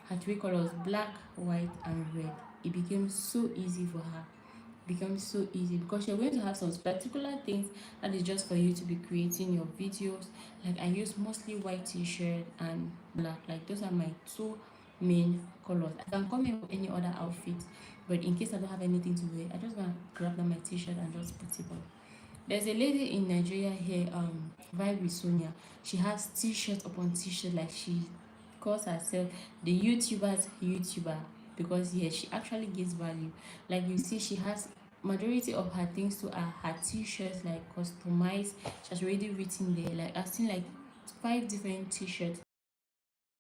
A: her 3 colors, black, white, and red, it became so easy for her. Becomes so easy, because you're going to have some particular things that is just for you to be creating your videos. Like, I use mostly white t-shirt and black. Like, those are my 2 main colors. I can come in with any other outfit, but in case I don't have anything to wear, I just gonna grab that my t-shirt and just put it on. There's a lady in Nigeria here, Vibe with Sonia. She has t-shirt upon t-shirt. Like, she calls herself the YouTuber's YouTuber, because yes, she actually gives value. Like, you see, she has majority of her things to her t-shirts, like customized. She has already written there. Like, I've seen like 5 different t-shirts.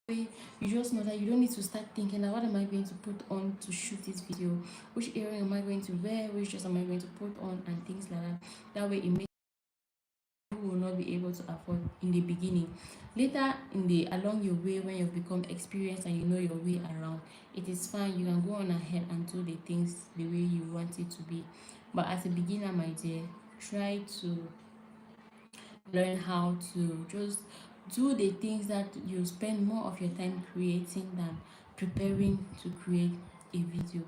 A: You just know that you don't need to start thinking, what am I going to put on to shoot this video, which earring am I going to wear, which dress am I going to put on, and things like that. That way it makes you will not be able to afford in the beginning. Later in the along your way, when you've become experienced and you know your way around, it is fine. You can go on ahead and do the things the way you want it to be. But as a beginner, my dear, try to learn how to just do the things that you spend more of your time creating than preparing to create a video.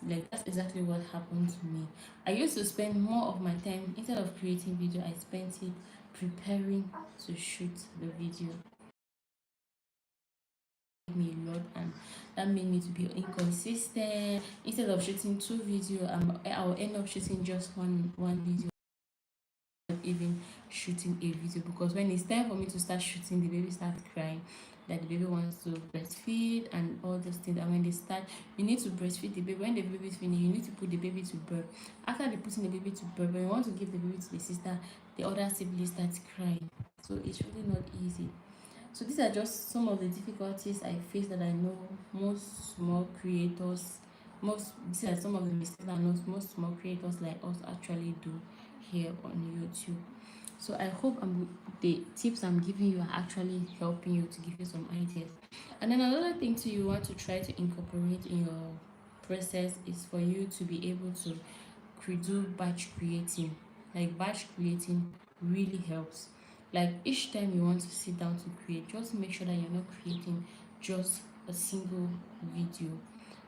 A: Like, that's exactly what happened to me. I used to spend more of my time, instead of creating video, I spent it preparing to shoot the video. It made me a lot, and that made me to be inconsistent. Instead of shooting 2 videos, I will end up shooting just one video. even shooting a video, because when it's time for me to start shooting, the baby starts crying that the baby wants to breastfeed and all those things. And when they start, you need to breastfeed the baby. When the baby is finished, you need to put the baby to birth. After they putting the baby to birth, when you want to give the baby to the sister, the other sibling starts crying. So it's really not easy. So these are just some of the difficulties I face that I know most small creators, these are some of the mistakes I know most small creators like us actually do here on YouTube. So I hope the tips I'm giving you are actually helping you to give you some ideas. And then another thing too you want to try to incorporate in your process is for you to be able to do batch creating. Like batch creating really helps. Like each time you want to sit down to create, just make sure that you're not creating just a single video.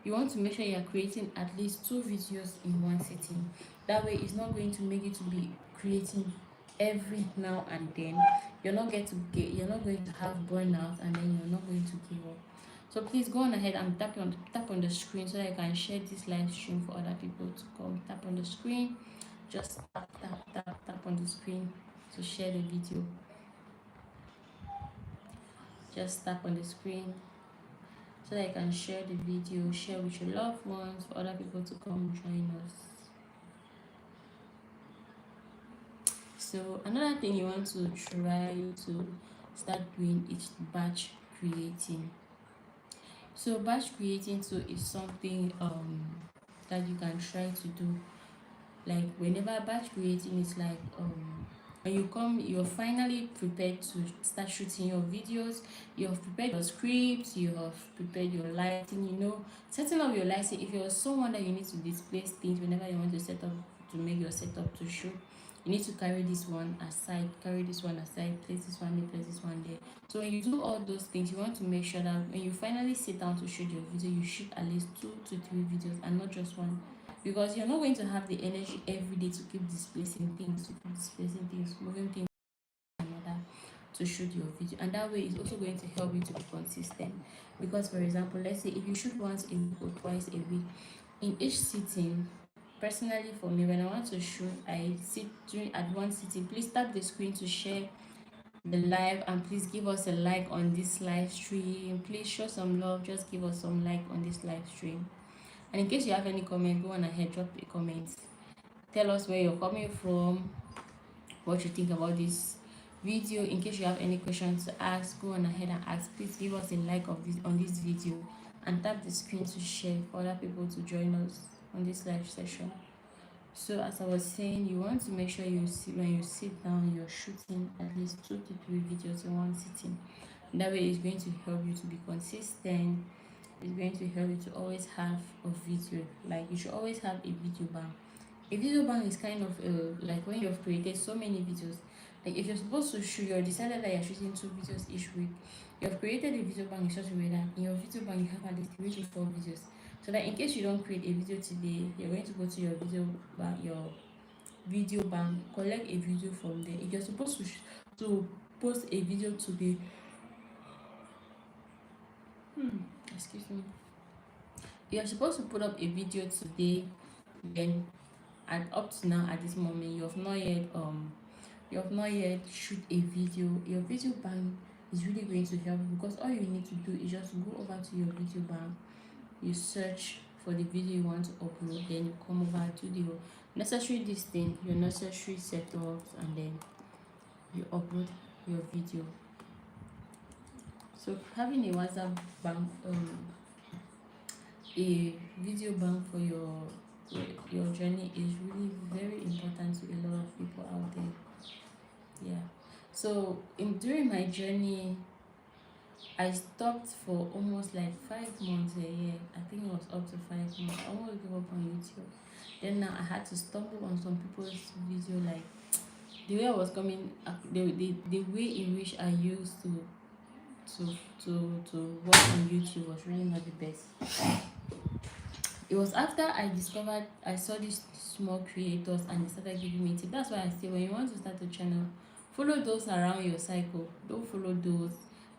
A: You want to make sure you're creating at least 2 videos in one sitting. That way it's not going to make you to be creating every now and then. You're not going to have burnout, and then you're not going to give up. So please go on ahead and tap on the screen so that I can share this live stream for other people to come. Tap on the screen. Just tap on the screen to share the video. Just tap on the screen so that I can share the video, share with your loved ones for other people to come join us. So another thing you want to try to start doing is batch creating. So batch creating too is something that you can try to do. Like whenever batch creating is like when you come, you're finally prepared to start shooting your videos, you have prepared your scripts, you have prepared your lighting, setting up your lighting. If you're someone that you need to display things whenever you want to set up, to make your setup to shoot, you need to carry this one aside, place this one there, place this one there. So when you do all those things, you want to make sure that when you finally sit down to shoot your video, you shoot at least 2 to 3 videos and not just one, because you're not going to have the energy every day to keep displacing things, moving things another to shoot your video. And that way it's also going to help you to be consistent. Because for example, let's say if you shoot once a week or twice a week, in each sitting, personally for me, when I want to shoot, I sit during at one sitting. Please tap the screen to share the live, and please give us a like on this live stream. Please show some love, just give us some like on this live stream. And in case you have any comment, go on ahead, drop a comment. Tell us where you're coming from, what you think about this video. In case you have any questions to ask, go on ahead and ask. Please give us a like on this video and tap the screen to share for other people to join us on this live session. So as I was saying, you want to make sure when you sit down, you're shooting at least 2 to 3 videos in one sitting. That way it's going to help you to be consistent. It's going to help you to always have a video. Like you should always have a video bank. A video bank is kind of like when you've created so many videos. Like if you're supposed to shoot, you're decided that you're shooting 2 videos each week. You've created a video bank in such a way that in your video bank you have at least 3 to 4 videos. So that in case you don't create a video today, you're going to go to your video bank, collect a video from there. If you're supposed to post a video today, excuse me, you're supposed to put up a video today, then and up to now at this moment you have not yet shoot a video. Your video bank is really going to help you, because all you need to do is just go over to your video bank, you search for the video you want to upload, then you come over to the necessary distance, your necessary setups, and then you upload your video. So having a WhatsApp bank, a video bank for your journey is really very important to a lot of people out there. Yeah. So during my journey, I stopped for almost like 5 months a year. I think it was up to 5 months. I almost gave up on YouTube. Then now I had to stumble on some people's video, like the way I was coming, the way in which I used to work on YouTube was really not the best. It was after I saw these small creators and they started giving me tips. That's why I say when you want to start a channel, follow those around your cycle. Don't follow those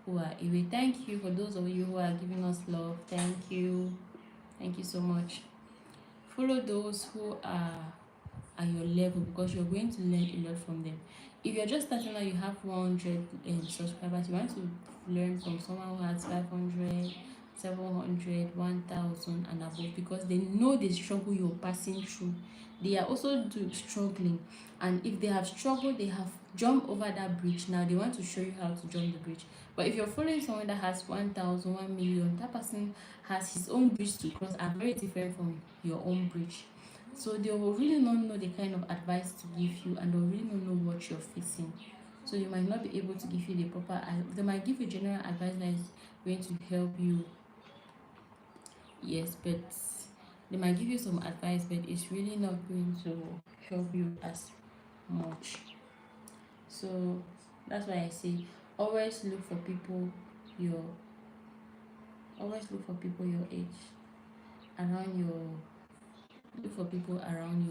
A: who are away. Thank you for those of you who are giving us love. Thank you so much. Follow those who are at your level, because you're going to learn a lot from them. If you're just starting out, you have 100 subscribers, you want to learn from someone who has 500, 700, 1000 and above, because they know the struggle you're passing through. They are also struggling, and if they have struggled, they have jumped over that bridge. Now they want to show you how to jump the bridge. But if you're following someone that has 1000, 1 million, that person has his own bridge to cross, are very different from your own bridge. So they will really not know the kind of advice to give you, and they'll really not know what you're facing. So you might not be able to give you the proper, they might give you general advice that is going to help you, yes, but they might give you some advice, but it's really not going to help you as much. So that's why I say always look for people your age, around your, look for people around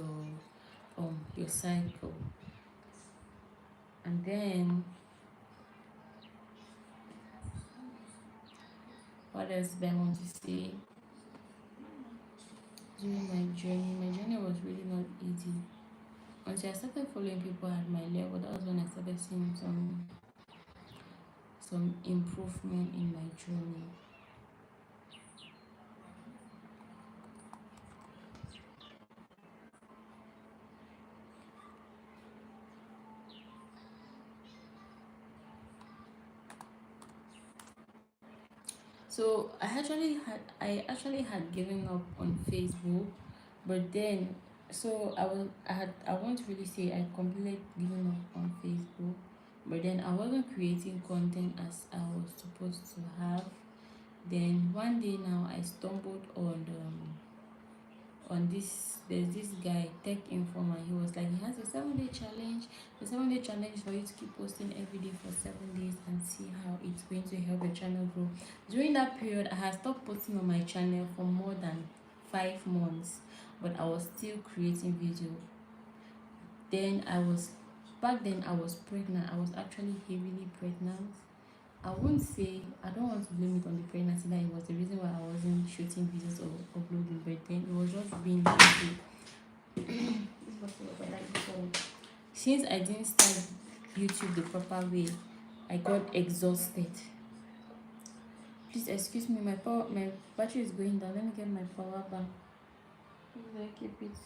A: your cycle. And then what else do I want to say? During my journey was really not easy. Until I started following people at my level, that was when I started seeing some improvement in my journey. So I actually had given up on Facebook, but then, so I won't really say I completely given up on Facebook, but then I wasn't creating content as I was supposed to have. Then one day now I stumbled on this, there's this guy, Tech Informer. He was like, he has a 7-day challenge. The 7-day challenge is for you to keep posting every day for 7 days and see how it's going to help your channel grow. During that period, I had stopped posting on my channel for more than 5 months, but I was still creating video. Then back then I was pregnant. I was actually heavily pregnant. I won't say, I don't want to blame it on the pregnancy, that it was the reason why I wasn't shooting videos or uploading, but then it was just being busy. Since I didn't start YouTube the proper way, I got exhausted. Please excuse me, my battery is going down. Let me get my power bank. Please, I keep it.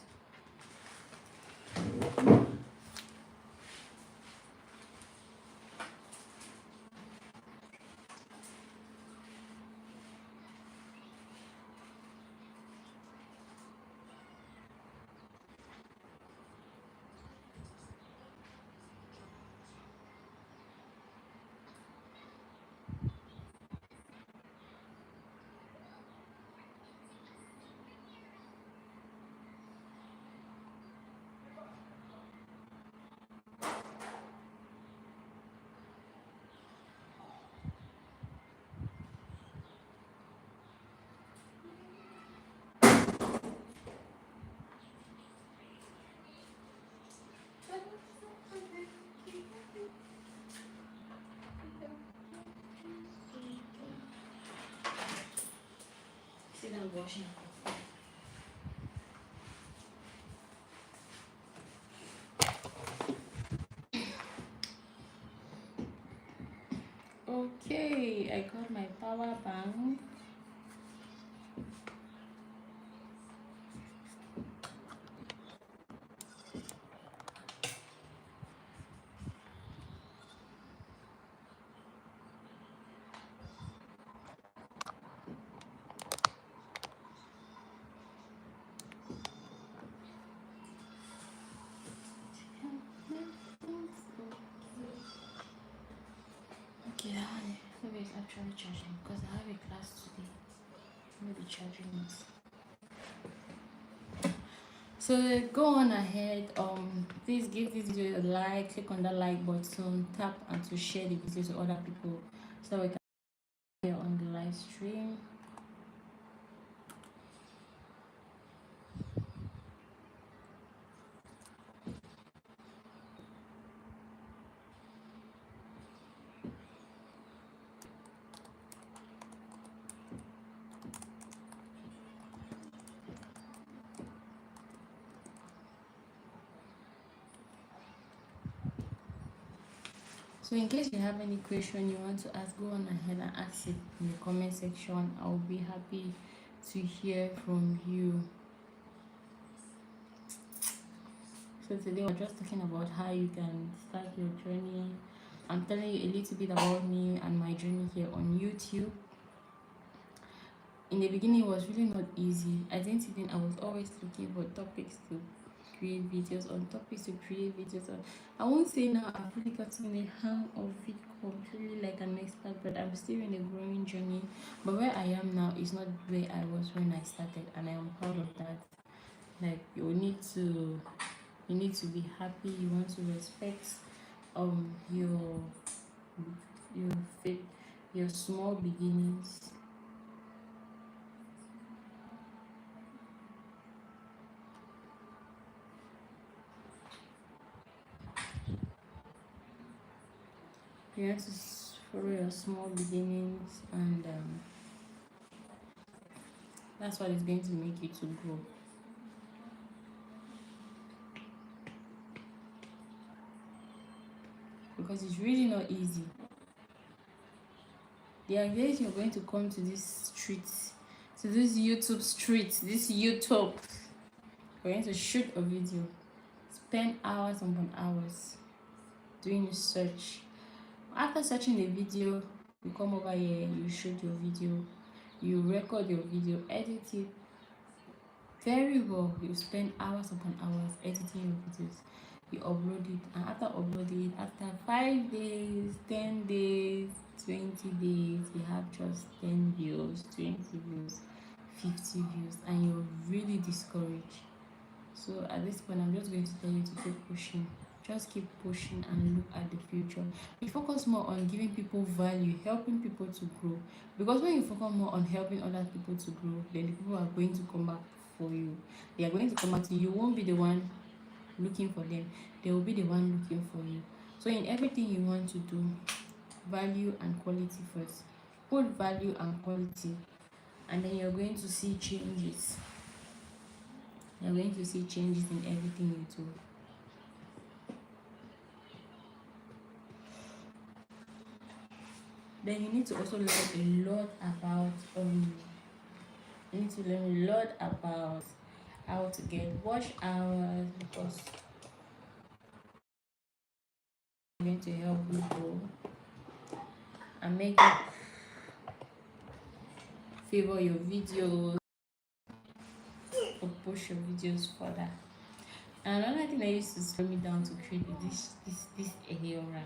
A: See that washing. Okay, I got my power bank. Okay, maybe it's actually charging because I have a class today. Maybe charging it. So go on ahead. Please give this video a like. Click on that like button. Tap and to share the video to other people so we can share on the live stream. So in case you have any question you want to ask, go on ahead and ask it in the comment section. I'll be happy to hear from you. So today we're just talking about how you can start your journey. I'm telling you a little bit about me and my journey here on YouTube. In the beginning it was really not easy. I didn't even, I was always looking for topics to create videos on, topics to create videos on. I won't say now I've really gotten the hang of it completely like an expert, but I'm still in a growing journey. But where I am now is not where I was when I started, and I am proud of that. Like you need to be happy, you want to respect your faith, your small beginnings. You have to follow your small beginnings, and that's what is going to make you to grow. Because it's really not easy. There are days you're going to come to this street, to this YouTube street, this YouTube. You're going to shoot a video, spend hours upon hours doing research. After searching the video, you come over here, you shoot your video, you record your video, edit it very well. You spend hours upon hours editing your videos. You upload it, and after uploading it, after 5 days, 10 days, 20 days, you have just 10 views, 20 views, 50 views, and you're really discouraged. So at this point, I'm just going to tell you to keep pushing. Just keep pushing and look at the future. We focus more on giving people value, helping people to grow. Because when you focus more on helping other people to grow, then the people are going to come back for you. They are going to come back to you. You won't be the one looking for them. They will be the one looking for you. So in everything you want to do, value and quality first. Put value and quality, and then you're going to see changes. You're going to see changes in everything you do. Then you need to also learn a lot about you need to learn a lot about how to get watch hours, because I'm going to help you grow and make it favor your videos or push your videos further. And another thing that used to slow me down to create this Aura.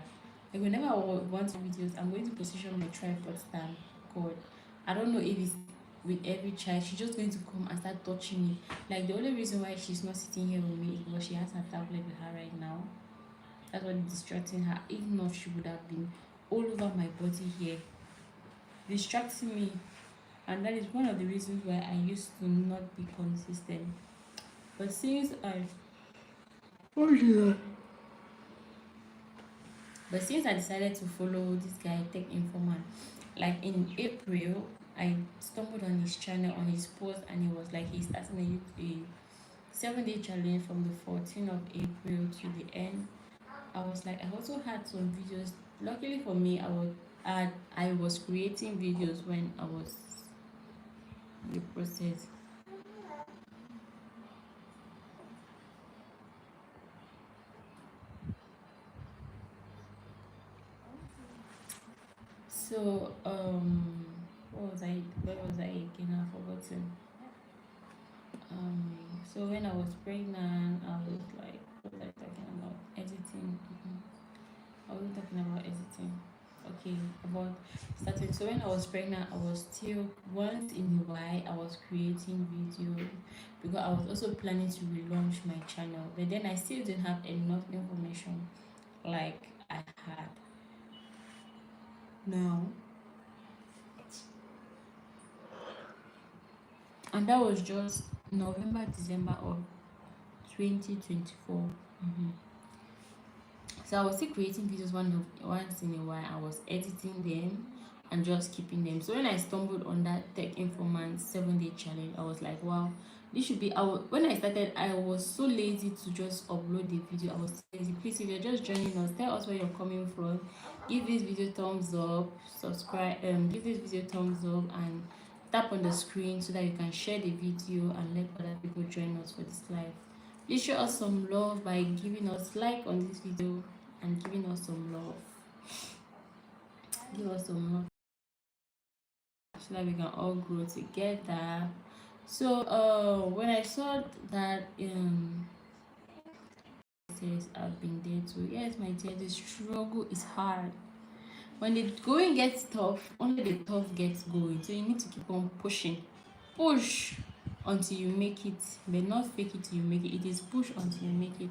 A: Like whenever I want to videos, I'm going to position my tripod stand. God, I don't know if it's with every child, she's just going to come and start touching me. Like the only reason why she's not sitting here with me is because she has her tablet with her right now. That's what is distracting her. If not, she would have been all over my body here, distracting me. And that is one of the reasons why I used to not be consistent. But since I decided to follow this guy, Tech Informant, like in April, I stumbled on his channel, on his post, and it was like he's starting a 7-day challenge from the 14th of April to the end. I was like, I also had some videos. Luckily for me, I was creating videos when I was in the process. So where was I again? I've forgotten. So when I was pregnant, I was like, what was I talking about? Editing. I wasn't talking about editing. Okay, about starting. So when I was pregnant, I was still once in a while I was creating videos, because I was also planning to relaunch my channel. But then I still didn't have enough information like I had now. And that was just November, December of 2024. So I was still creating videos once in a while. I was editing them and just keeping them. So when I stumbled on that Tech Informant 7-day challenge, I was like, wow, This should be our when I started, I was so lazy to just upload the video. I was so lazy. Please, if you're just joining us, tell us where you're coming from. Give this video thumbs up, subscribe, give this video thumbs up, and tap on the screen so that you can share the video and let other people join us for this live. Please show us some love by giving us like on this video and giving us some love. Give us some love so that we can all grow together. So when I saw that says I've been there too. Yes, my dear, the struggle is hard. When the going gets tough, only the tough gets going. So you need to keep on pushing. Push until you make it, but not fake it till you make it. It is push until you make it.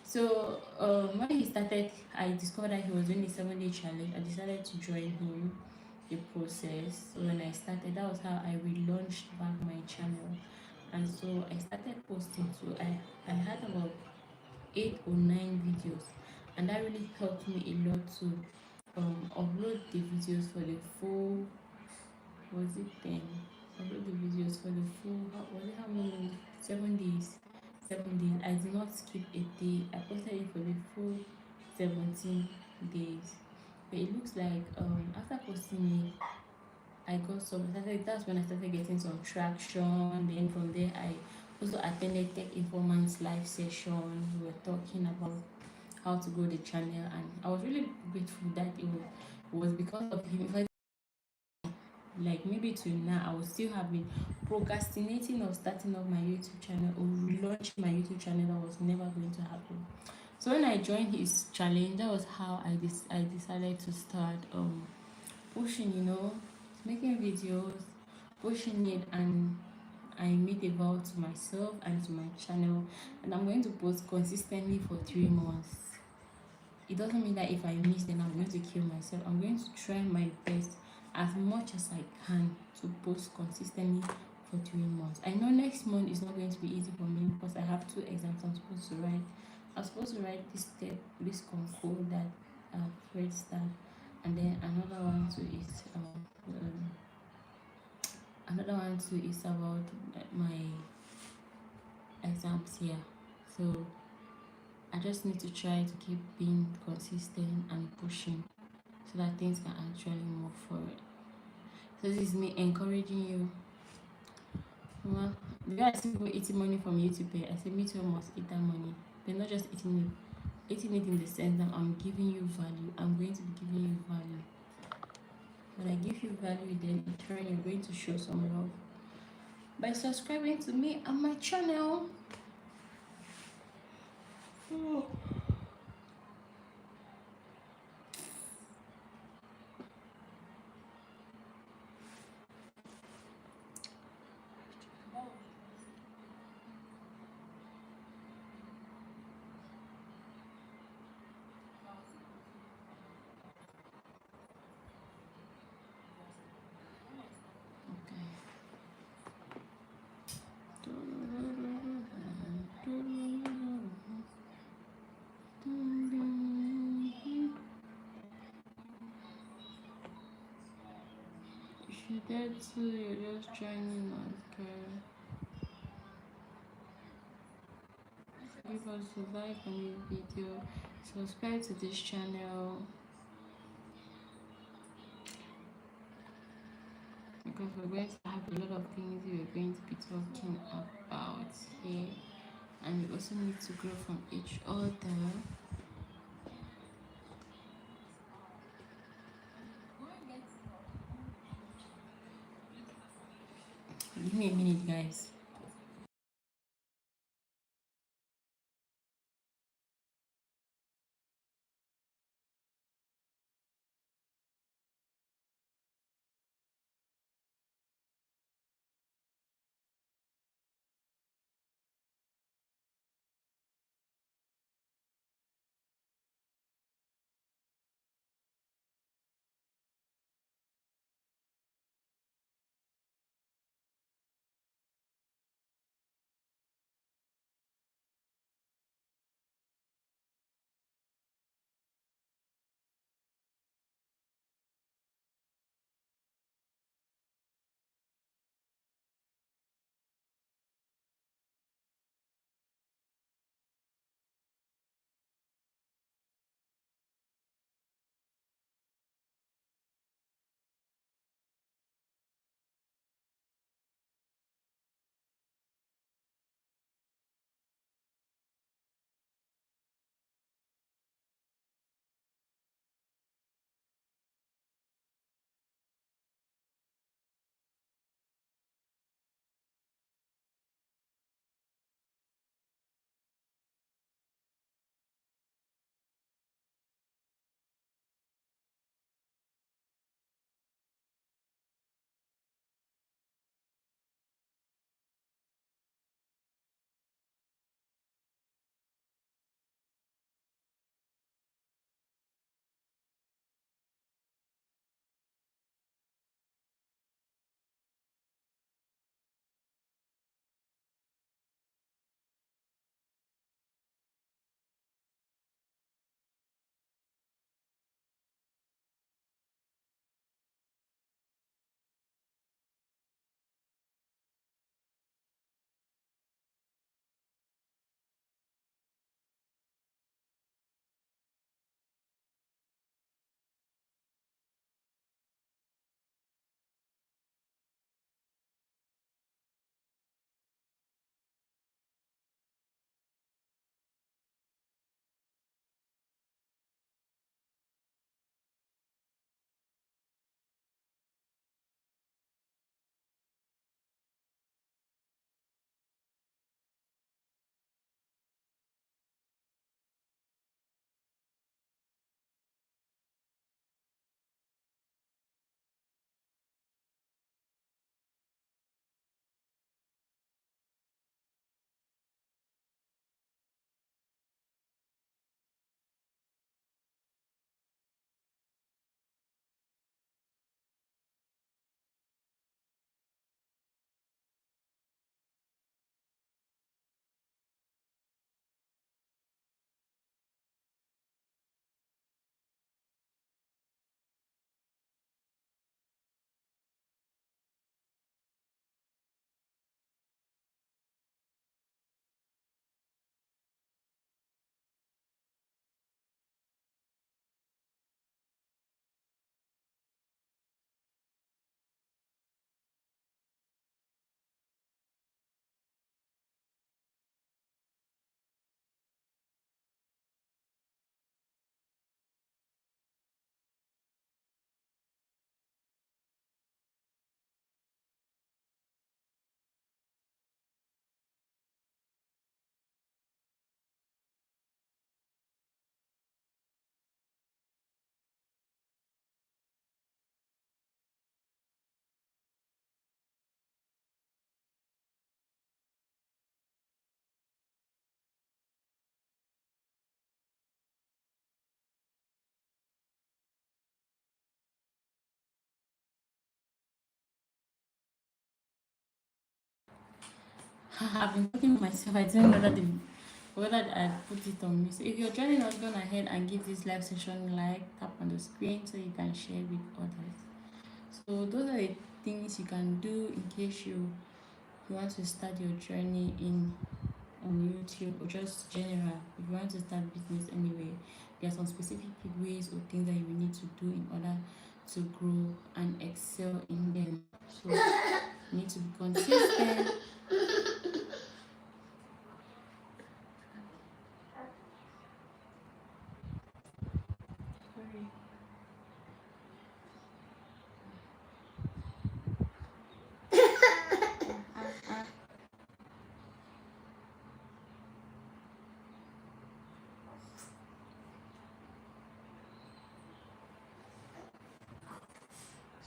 A: So when he started, I discovered that he was doing the 7-day challenge. I decided to join him the process. So when I started, that was how I relaunched back my channel. And so I started posting. So I had about 8 or 9 videos, and that really helped me a lot to upload the videos for the full, was it 10, upload the videos for the full, was it how many, 7 days. 7 days. I did not skip a day. I posted it for the full 17 days. But it looks like after posting it, I got some started, that's when I started getting some traction. Then from there I also attended Tech Informants live session. We were talking about how to grow the channel, and I was really grateful that it was because of him. If I, like, maybe till now I would still have been procrastinating of starting up my YouTube channel or relaunching my YouTube channel, that was never going to happen. So when I joined his challenge, that was how I decided to start pushing, making videos, pushing it, and I made a vow to myself and to my channel, and I'm going to post consistently for 3 months. It doesn't mean that if I miss, then I'm going to kill myself. I'm going to try my best as much as I can to post consistently for 3 months. I know next month is not going to be easy for me because I have 2 exams I'm supposed to write. I'm supposed to write this concours that I've read start, and then another one too is about my exams here. So I just need to try to keep being consistent and pushing so that things can actually move forward. So this is me encouraging you. Well, the guy see people eating money from YouTube. I say me too must eat that money. But not just eating it in the sense that I'm giving you value. I'm going to be giving you value. When I give you value, then in turn you're going to show some love by subscribing to me and my channel. Oh. If you're there too, you're just joining us, girl. Give us a like on this video, subscribe to this channel, because we're going to have a lot of things we're going to be talking about here, and we also need to grow from each other. Give me a minute, guys. I've been talking to myself. I don't know whether I put it on me. So if you're joining us, go ahead and give this live session like, tap on the screen so you can share with others. So those are the things you can do in case you want to start your journey in on YouTube, or just general. If you want to start business anyway, there are some specific ways or things that you will need to do in order to grow and excel in them. So you need to be consistent.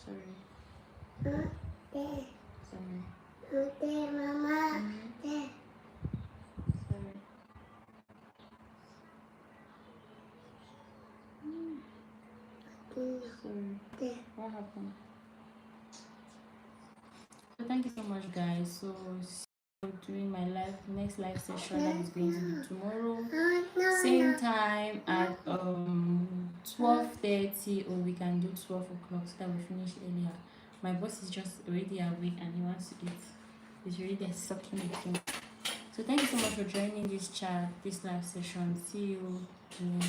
A: Sorry. Sorry. Sorry. Okay, Mama. Sorry. Sorry. What happened? So thank you so much, guys. So doing my next live session that is going to be tomorrow, same time at 12:30, or we can do 12 o'clock so that we finish earlier. My boss is just already awake and he wants to eat. He's already there sucking the thing. So thank you so much for joining this live session. See you in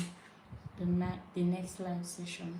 A: the next live session.